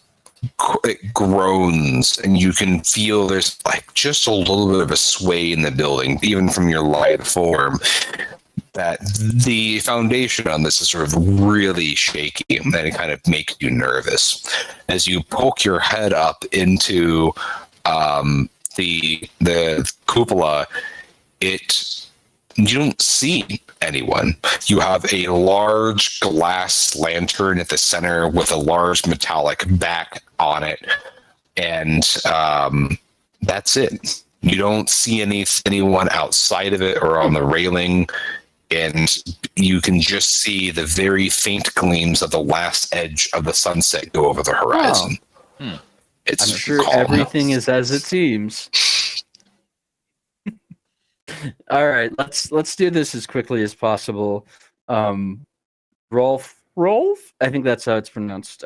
groans, and you can feel there's like just a little bit of a sway in the building, even from your light form. That the foundation on this is sort of really shaky, and it kind of makes you nervous as you poke your head up into the cupola. You don't see anyone. You have a large glass lantern at the center with a large metallic back on it, and that's it. You don't see anyone outside of it or on the railing, and you can just see the very faint gleams of the last edge of the sunset go over the horizon. It's I'm sure calm. everything is as it seems. All right, let's do this as quickly as possible. Rolf, I think that's how it's pronounced.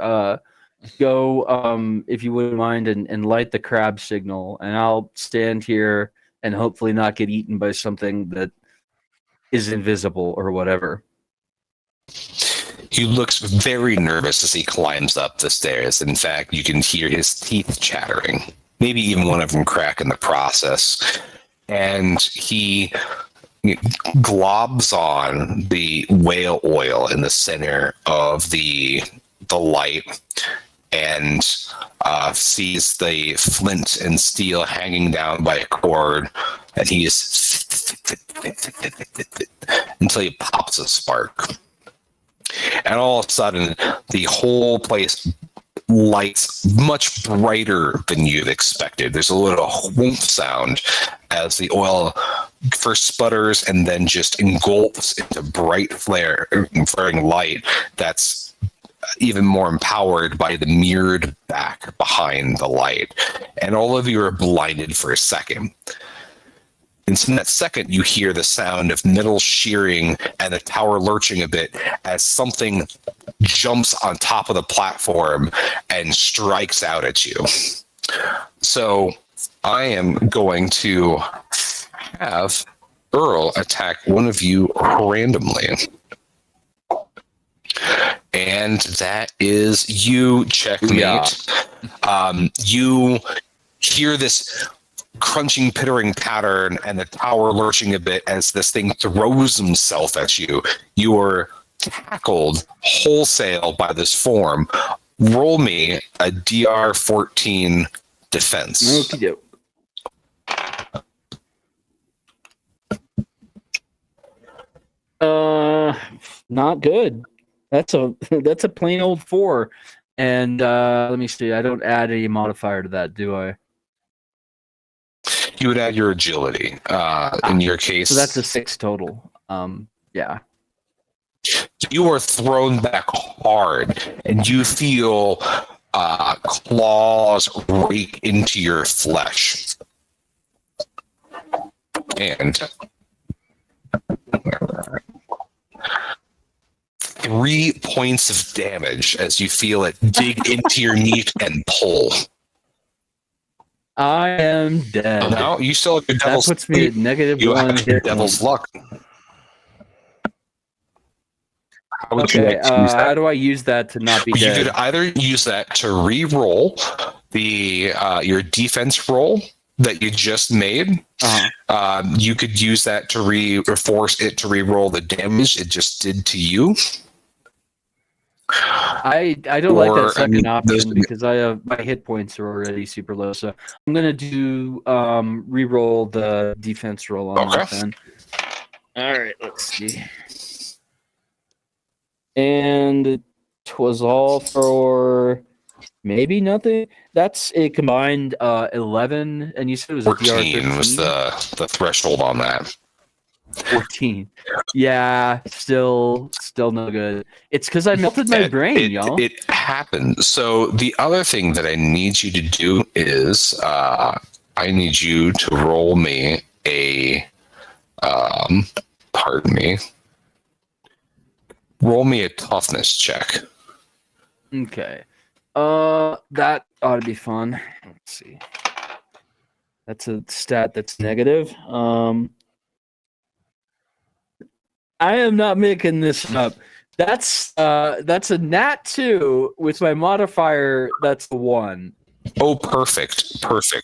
Go, if you wouldn't mind, and light the crab signal, and I'll stand here and hopefully not get eaten by something that is invisible or whatever. He looks very nervous as he climbs up the stairs. In fact, you can hear his teeth chattering, maybe even one of them crack in the process. And he globs on the whale oil in the center of the light, and sees the flint and steel hanging down by a cord, and he is until he pops a spark. And all of a sudden, the whole place lights much brighter than you'd expected. There's a little whoomp sound as the oil first sputters and then just engulfs into bright flaring light that's even more empowered by the mirrored back behind the light. And all of you are blinded for a second. And in that second, you hear the sound of metal shearing and the tower lurching a bit as something jumps on top of the platform and strikes out at you. So I am going to have Earl attack one of you randomly. And that is you, Checkmate. Yeah. You hear this crunching, pittering pattern and the tower lurching a bit as this thing throws himself at you. You are tackled wholesale by this form. Roll me a DR 14 defense. Okey-doke. Not good. That's a plain old 4. And let me see. I don't add any modifier to that, do I? You would add your agility. In your case, So that's a 6 total. Yeah. You are thrown back hard, and you feel claws rake into your flesh. And 3 points of damage as you feel it dig into your knee and pull. I am dead. Now you still have your That devil's puts me at negative you 1 have your hit devil's point. luck. How would you Okay, like to use that? how do I use that to not be You dead? could either use that to re-roll the your defense roll that you just made. Uh-huh. You could use that to force it to re-roll the damage it just did to you. I don't like Or, that second option those- because I have my hit points are already super low. So I'm gonna do re-roll the defense roll on that Okay. then. All right, let's see. And it was all for maybe nothing. That's a combined 11, and you said it was a DR 14 was 13? the threshold on that. 14. Yeah, still no good. It's because I melted my brain, y'all. It happened. So the other thing that I need you to do is I need you to roll me a pardon me. Roll me a toughness check. Okay. That ought to be fun. Let's see. That's a stat that's negative. I am not making this up. That's a nat 2 with my modifier. That's a 1 Oh, perfect.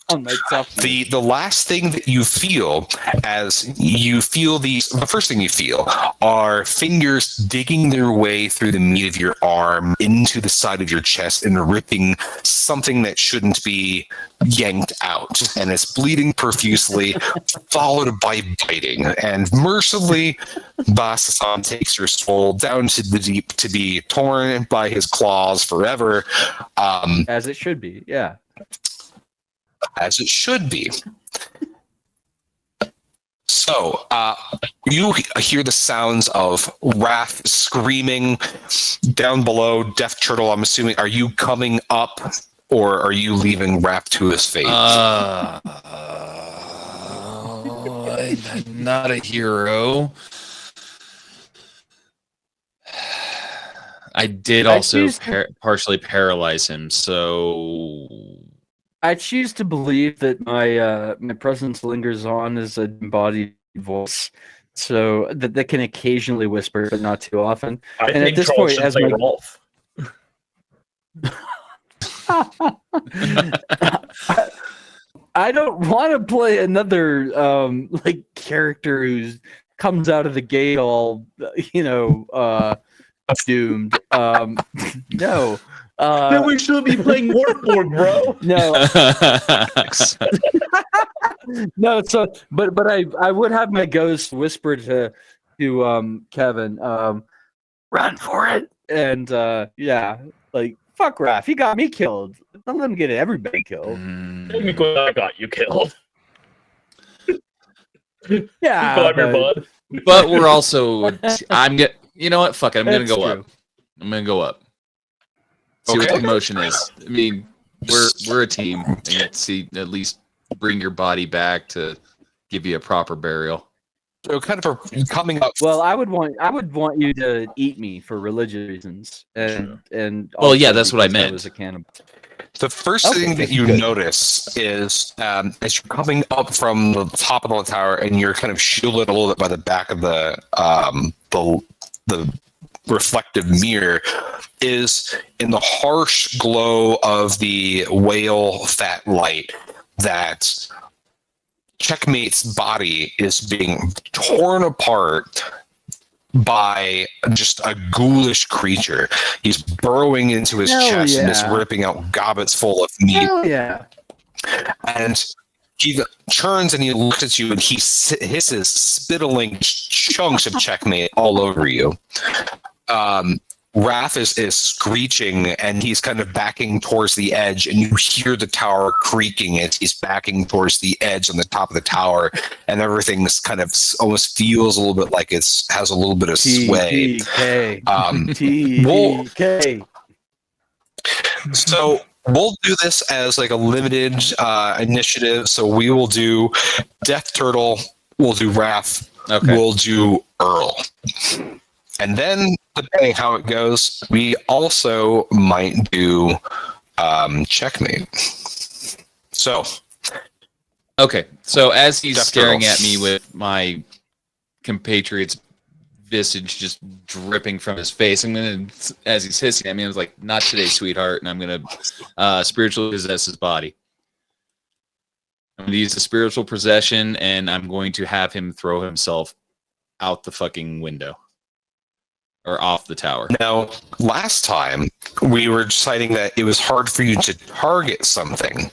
on my toughness. The last thing that you feel as you feel the first thing you feel are fingers digging their way through the meat of your arm into the side of your chest and ripping something that shouldn't be yanked out, and it's bleeding profusely, followed by biting. And mercifully, Basasan takes your soul down to the deep to be torn by his claws forever. As it should be, yeah. As it should be. So, you hear the sounds of Wrath screaming down below. Death Turtle, I'm assuming, are you coming up or are you leaving Wrath to his fate? I'm not a hero. I did also partially paralyze him, so I choose to believe that my presence lingers on as an embodied voice, so that can occasionally whisper, but not too often. I And at think this Charles point, should as play my Rolf. I don't want to play another like character who's comes out of the gate all doomed. No. Then we should be playing Mork Borg, bro. No. No, so but I would have my ghost whisper to Kevin, run for it. And yeah, like fuck Raph, he got me killed. Don't let him get everybody killed. Technically, I got you killed. Yeah, Got your bud. but we're also you know what? Fuck it. I'm gonna go up. I'm gonna go up. See what the motion is. I mean, we're a team. And see, at least bring your body back to give you a proper burial. So kind of coming up. Well, I would want you to eat me for religious reasons, and Well, yeah, also that's what I because meant. was a cannibal. The first thing that you notice is as you're coming up from the top of the tower and you're kind of shielded a little bit by the back of the reflective mirror, is in the harsh glow of the whale fat light that Checkmate's body is being torn apart by just a ghoulish creature. He's burrowing into his chest and is ripping out gobbets full of meat. Hell yeah. And He turns and he looks at you and he hisses spittling chunks of checkmate all over you. Raph is screeching and he's kind of backing towards the edge, and you hear the tower creaking as he's backing towards the edge on the top of the tower, and everything's kind of almost feels a little bit like has a little bit of sway. TDK. TDK. So we'll do this as like a limited initiative. So we will do Death Turtle, we'll do Raph, we'll do Earl. And then, depending how it goes, we also might do Checkmate. So. Okay, so as he's Death staring Turtle. at me with my compatriot's visage just dripping from his face, I'm gonna, as he's hissing at me, I was like, "Not today, sweetheart," and I'm gonna spiritually possess his body. I'm gonna use the spiritual possession, and I'm going to have him throw himself out the fucking window or off the tower. Now, last time we were deciding that it was hard for you to target something.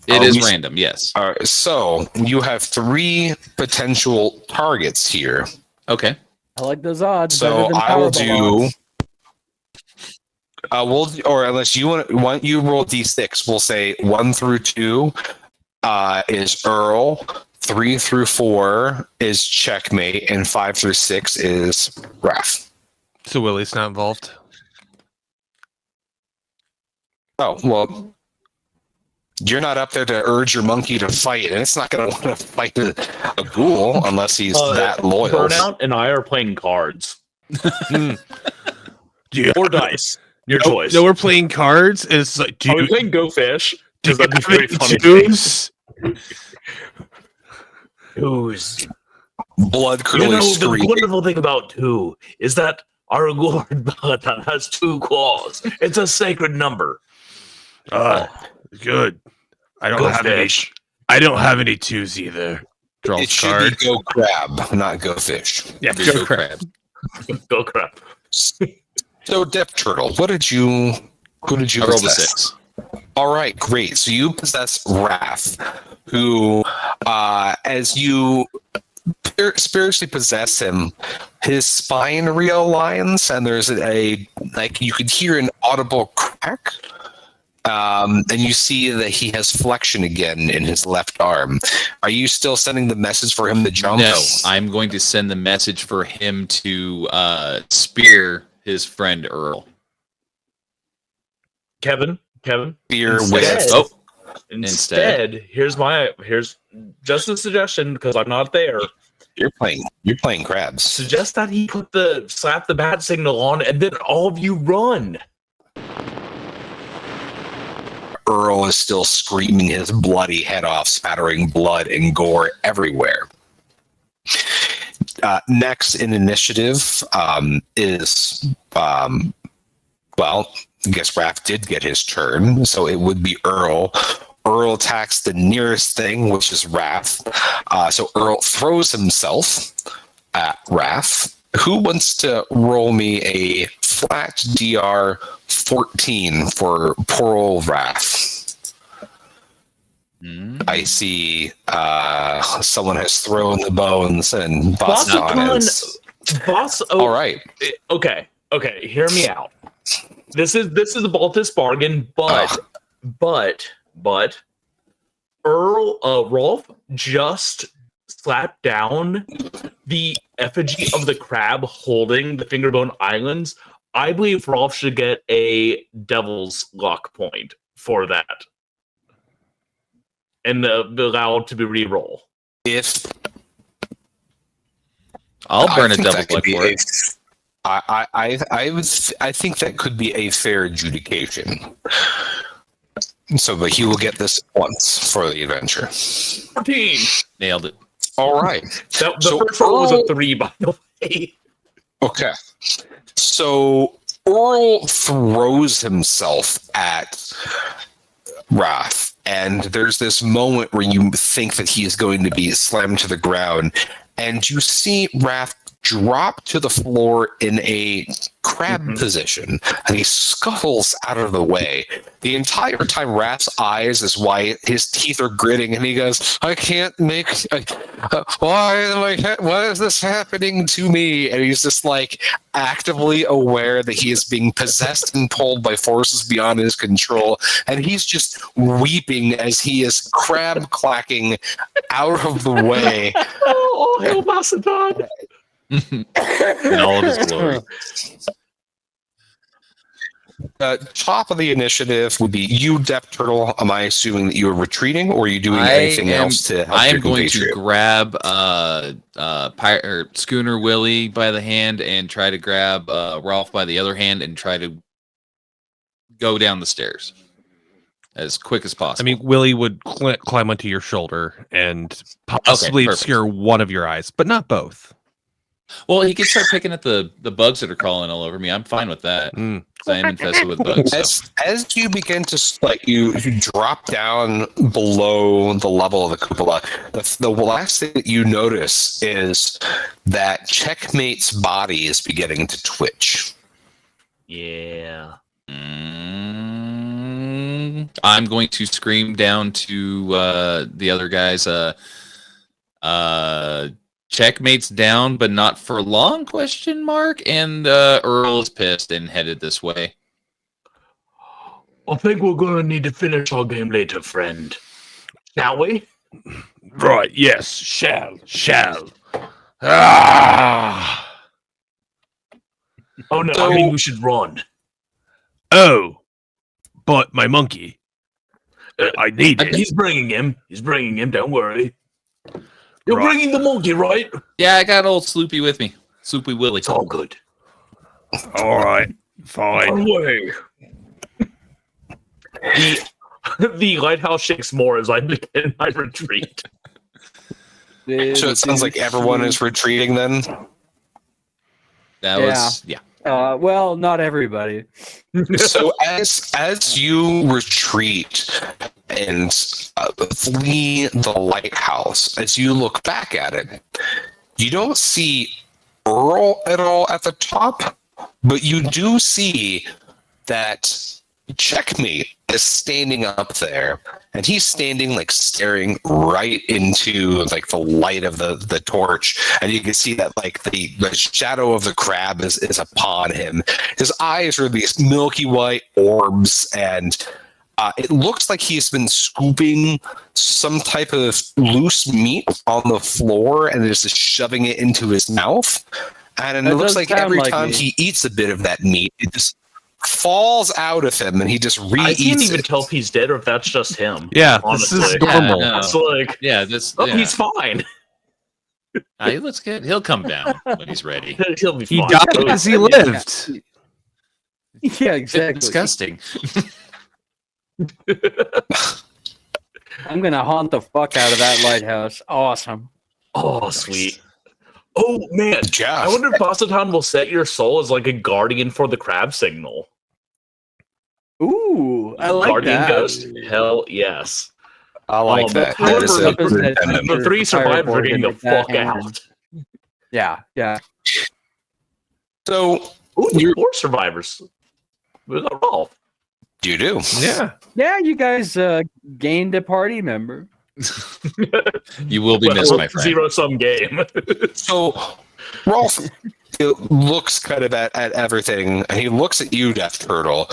It is random, yes. So you have 3 potential targets here. Okay. I like those odds. So better than I will Powerball do. odds. Or unless you want you roll d6, we'll say 1 through 2 is Earl, 3 through 4 is Checkmate, and 5 through 6 is Raph. So Willie's not involved. Oh well, you're not up there to urge your monkey to fight, and it's not going to want to fight a ghoul unless he's that loyal. Burnout and I are playing cards Yeah. or dice. Your choice. No, we're playing cards. It's like, Are we playing Go Fish? do you Because that'd be have very any funny. twos? Twos. Blood You curdling know, the scream. wonderful thing about 2 is that our gourd has 2 claws. It's a sacred number. Good. I don't Go have Fish. any. I don't have any twos either. Draw It should card. be go crab, not go fish. Yeah, Go go crap. Go crap. So, Death Turtle, what did you I rolled a possess? 6. All right, great. So you possess Wrath, who, as you spiritually possess him, his spine realigns, and there's you could hear an audible crack. And you see that he has flexion again in his left arm. Are you still sending the message for him to jump? No, I'm going to send the message for him to spear his friend Earl. Kevin. Fear Instead- with Instead, here's just a suggestion because I'm not there. you're playing crabs. Suggest that he slap the bat signal on, and then all of you run. Earl is still screaming his bloody head off, spattering blood and gore everywhere. Next in initiative is, well, I guess Raph did get his turn, so it would be Earl. Earl attacks the nearest thing, which is Raph. So Earl throws himself at Raph. Who wants to roll me a flat DR 14 for poor old Raph? I see someone has thrown the bones and Boston is... All right. Okay, hear me out. This is a Baltisberger, but Rolf just slapped down the effigy of the crab holding the Fingerbone Islands. I believe Rolf should get a Devil's Luck point for that, and be allowed to be re-roll. If I'll burn a think double that could luck be for it. I think that could be a fair adjudication. So, but he will get this once for the adventure. 14. Nailed it. All right. The So first roll was a Earl- 3, by the way. Okay. So Earl throws himself at Wrath, and there's this moment where you think that he is going to be slammed to the ground, and you see Wrath drop to the floor in a crab position, and he scuttles out of the way. The entire time, Raph's eyes is white, his teeth are gritting, and he goes, "I can't make. Why is this happening to me?" And he's just like actively aware that he is being possessed and pulled by forces beyond his control, and he's just weeping as he is crab clacking out of the way. Oh, hail Macedon! In all of his glory. Top of the initiative would be you, Death Turtle. Am I assuming that you are retreating, or are you doing anything else to help I am your going to compatriot? grab Schooner Willie by the hand and try to grab Rolf by the other hand and try to go down the stairs as quick as possible. I mean, Willie would climb onto your shoulder and possibly perfect. obscure one of your eyes, but not both. Well, he could start picking at the bugs that are crawling all over me. I'm fine with that. 'Cause I am infested with bugs. So. As you begin to you drop down below the level of the cupola, the last thing that you notice is that Checkmate's body is beginning to twitch. Yeah. I'm going to scream down to the other guys. Checkmate's down, but not for long? ? And Earl is pissed and headed this way. I think we're gonna need to finish our game later, friend. Shall we? Right, yes, shall. Ah! Oh no, So- I mean we should run. Oh, but my monkey. I need it. He's bringing him. Don't worry. You're Right. bringing the monkey, right? Yeah, I got old Sloopy with me. Sloopy Willie. It's all good. All right, fine. Away. The lighthouse shakes more as I begin my retreat. So it sounds like everyone is retreating then? That was yeah. Well, not everybody. So as you retreat and flee the lighthouse, as you look back at it, you don't see Earl at all at the top, but you do see that Checkmate is standing up there, and he's standing like staring right into like the light of the torch, and you can see that like the shadow of the crab is upon him. His eyes are these milky white orbs, and it looks like he's been scooping some type of loose meat on the floor and is just shoving it into his mouth. And That it looks does like sound every like time me. he eats a bit of that meat, it just falls out of him and he just I can't re-eats even it. tell if he's dead or if that's just him. Yeah, Honestly. this is Yeah, normal. no. It's like, Yeah, this. oh, yeah. he's fine. He looks good. He'll come down when he's ready. He'll be He fine. died as he lived. Yeah, exactly. Disgusting. I'm gonna haunt the fuck out of that lighthouse. Awesome. Oh, sweet. Oh man, Yeah. I wonder if Basatan will set your soul as like a guardian for the crab signal. Ooh, I like Guardian that. ghost? Hell yes. I like Oh, that. but That is a remember- good amendment. The three survivors are getting the fuck Fire out. Yeah, yeah. So Ooh, You're- 4 survivors. We got Rolf. you do. Yeah. Yeah, you guys gained a party member. You will be missed, my friend. 0-sum game. So Rolf looks kind of at everything, and he looks at you, Death Turtle,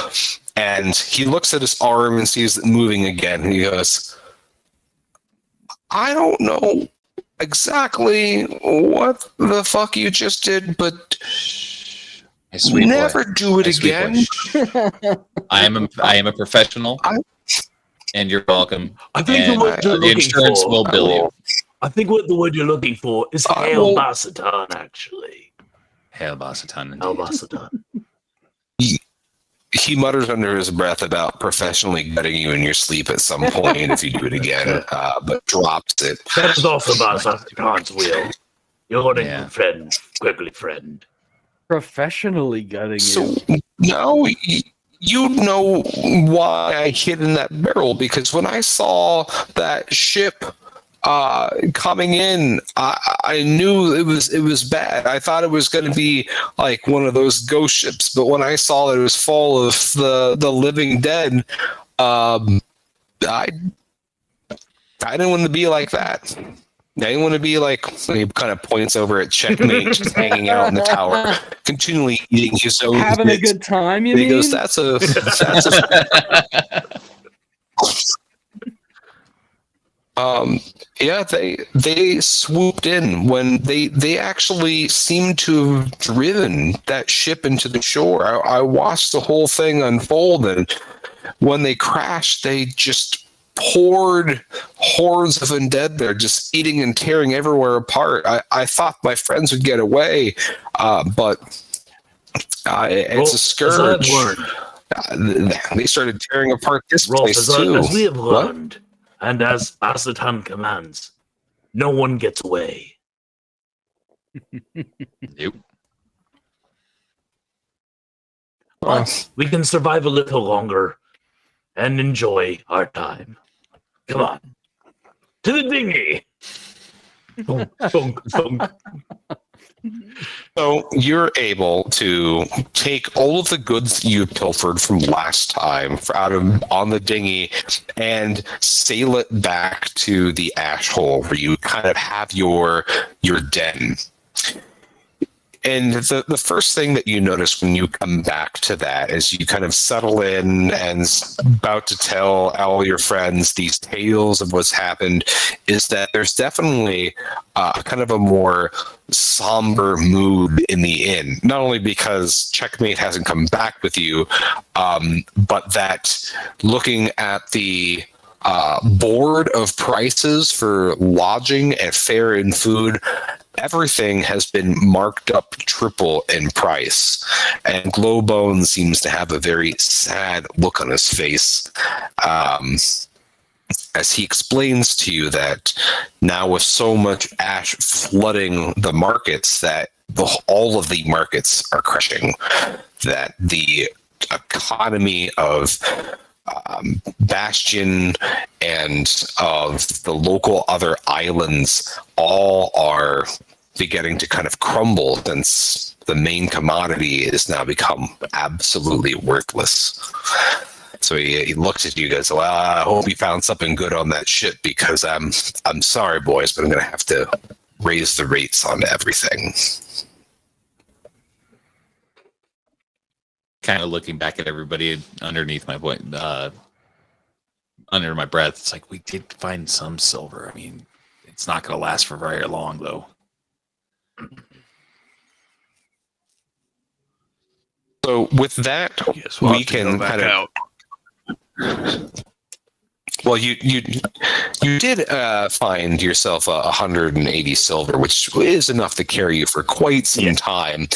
and he looks at his arm and sees it moving again, and he goes, I don't know exactly what the fuck you just did, but My sweet never boy. do it My sweet again. boy. I am a professional, and you're welcome. I think And the word you're the looking insurance for. will bill you. I think what the word you're looking for is I Hail will- Basatan, actually. Hail Basatan. Hail Basatan. He mutters under his breath about professionally gutting you in your sleep at some point if you do it again, but drops it. That is also Basatan's will. You're a Yeah. friend, quickly friend. Professionally gutting So you. now you know why I hid in that barrel, because when I saw that ship coming in, I knew it was bad. I thought it was going to be like one of those ghost ships, but when I saw that it was full of the living dead, I didn't want to be like that. I didn't want to be like, he kind of points over at Checkmate, just hanging out in the tower, continually eating his own Having a bits. good time, you And he mean? goes, that's a yeah, they swooped in when they actually seemed to have driven that ship into the shore. I watched the whole thing unfold, and when they crashed, they just poured hordes of undead there, just eating and tearing everywhere apart. I thought my friends would get away, but it's a scourge. They started tearing apart this place too. As we have What? learned, and as the time commands, no one gets away. Nope. But we can survive a little longer and enjoy our time. Come on. To the dinghy! Thunk, thunk, thunk. So you're able to take all of the goods you pilfered from last time on the dinghy and sail it back to the ash hole where you kind of have your den. And the first thing that you notice when you come back to that is you kind of settle in and about to tell all your friends these tales of what's happened, is that there's definitely kind of a more somber mood in the inn. Not only because Checkmate hasn't come back with you, but that looking at the board of prices for lodging and fare and food, everything has been marked up triple in price. And Glowbone seems to have a very sad look on his face as he explains to you that now with so much ash flooding the markets, that all of the markets are crashing, that the economy of Bastion and of the local other islands all are beginning to kind of crumble, since the main commodity has now become absolutely worthless. So he looks at you guys. Well, I hope you found something good on that ship, because I'm sorry, boys, but I'm going to have to raise the rates on everything. Kind of looking back at everybody underneath my point, under my breath. It's like, we did find some silver. I mean, it's not going to last for very long, though. So with that, Guess we'll we have to go can back kind of. out. Well, you did find yourself 180 silver, which is enough to carry you for quite some time.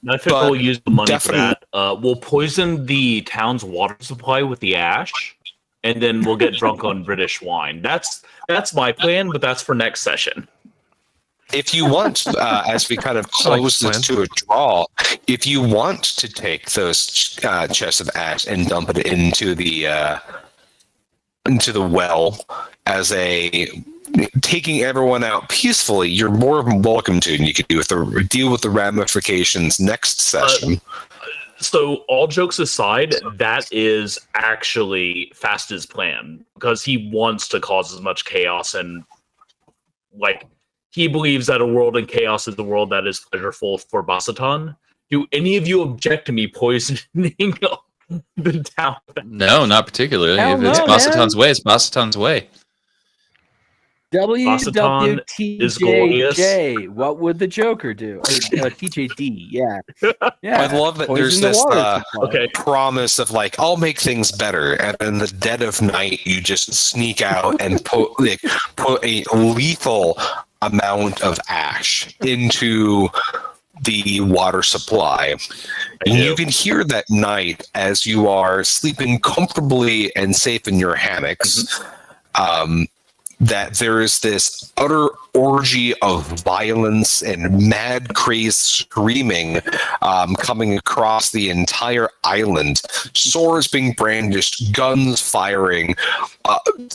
I think But we'll use the money for definitely- that. We'll poison the town's water supply with the ash, and then we'll get drunk on British wine. That's my plan, but that's for next session. If you want, as we kind of close this to a draw, if you want to take those chests of ash and dump it into the well as a taking everyone out peacefully, you're more than welcome to, and you could deal with the ramifications next session. So, all jokes aside, that is actually Fast's plan, because he wants to cause as much chaos, and he believes that a world in chaos is the world that is pleasureful for Basatan. Do any of you object to me poisoning the town? No, not particularly. Hell If it's no, Basatan's way, it's Basatan's way. Basatan is glorious. WWTJJ, what would the Joker do? Or, TJD, yeah. I love that there's Poison the this water supply. Okay. promise of like, I'll make things better, and in the dead of night you just sneak out and put a lethal amount of ash into the water supply. And you can hear that night as you are sleeping comfortably and safe in your hammocks. that there is this utter orgy of violence and mad crazed screaming coming across the entire island. Swords being brandished, guns firing,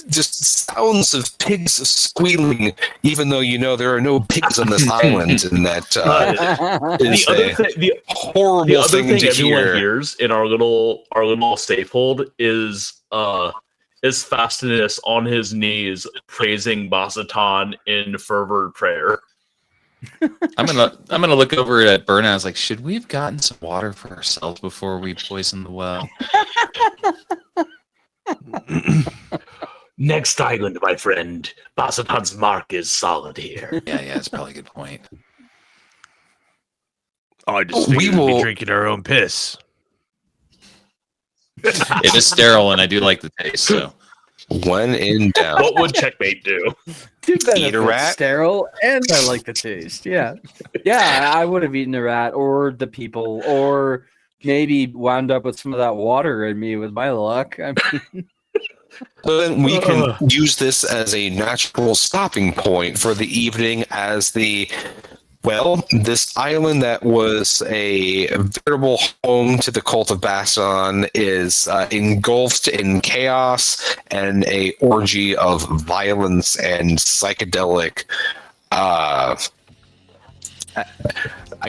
just sounds of pigs squealing, even though you know there are no pigs on this island, and that is the horrible other thing to everyone hear. hears in our little safe hold is Fastinus on his knees praising Basatan in fervent prayer. I'm gonna look over at Burnout. I was like, should we have gotten some water for ourselves before we poison the well? Next island, my friend. Basatan's mark is solid here. Yeah, that's probably a good point. I just We figured we'd will- be drinking our own piss. It is sterile, and I do like the taste. So When in doubt. What would Checkmate do? Two Eat a benefits, rat? sterile, and I like the taste. Yeah, I would have eaten a rat or the people, or maybe wound up with some of that water in me with my luck. I mean, So then we can use this as a natural stopping point for the evening as this island that was a veritable home to the cult of Bassan is engulfed in chaos and a orgy of violence and psychedelic I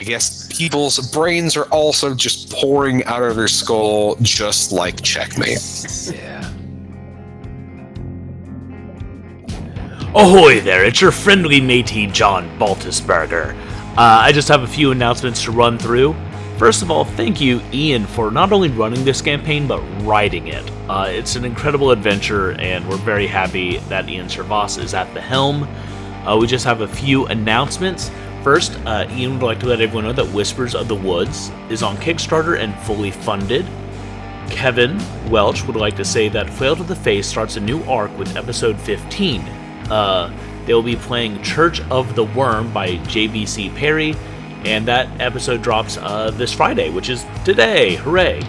guess people's brains are also just pouring out of their skull, just like Checkmate. yeah. Ahoy there, it's your friendly matey John Baltisberger. I just have a few announcements to run through. First of all, thank you, Ian, for not only running this campaign, but writing it. It's an incredible adventure, and we're very happy that Ian SerVaas is at the helm. We just have a few announcements. First, Ian would like to let everyone know that Whispers of the Woods is on Kickstarter and fully funded. Kevin Welch would like to say that Flail to the Face starts a new arc with episode 15. They'll be playing Church of the Worm by JVC Perry, and that episode drops this Friday, which is today. Hooray!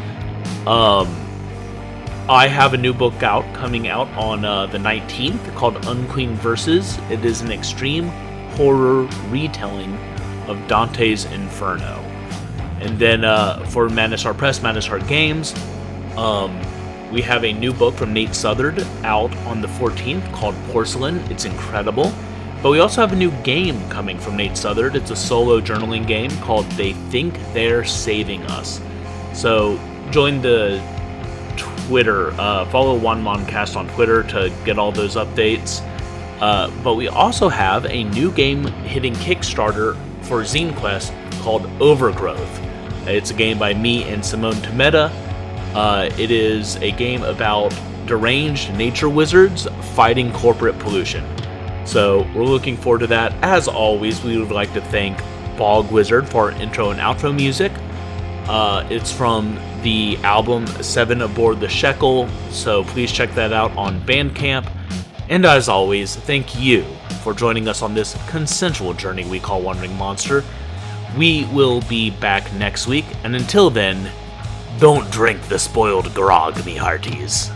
I have a new book coming out on the 19th called Unclean Verses. It is an extreme horror retelling of Dante's Inferno. And then for Madness Heart Press, Madness Heart Games, we have a new book from Nate Southard out on the 14th called Porcelain. It's incredible. But we also have a new game coming from Nate Southard. It's a solo journaling game called They Think They're Saving Us. So join the Twitter, follow OneMonCast on Twitter to get all those updates. But we also have a new game hitting Kickstarter for Zine Quest called Overgrowth. It's a game by me and Simone Tometa. It is a game about deranged nature wizards fighting corporate pollution. So we're looking forward to that. As always, we would like to thank Bog Wizard for our intro and outro music. It's from the album 7 Aboard the Shekel, so please check that out on Bandcamp. And as always, thank you for joining us on this consensual journey we call Wandering Monster. We will be back next week, and until then, don't drink the spoiled grog, me hearties.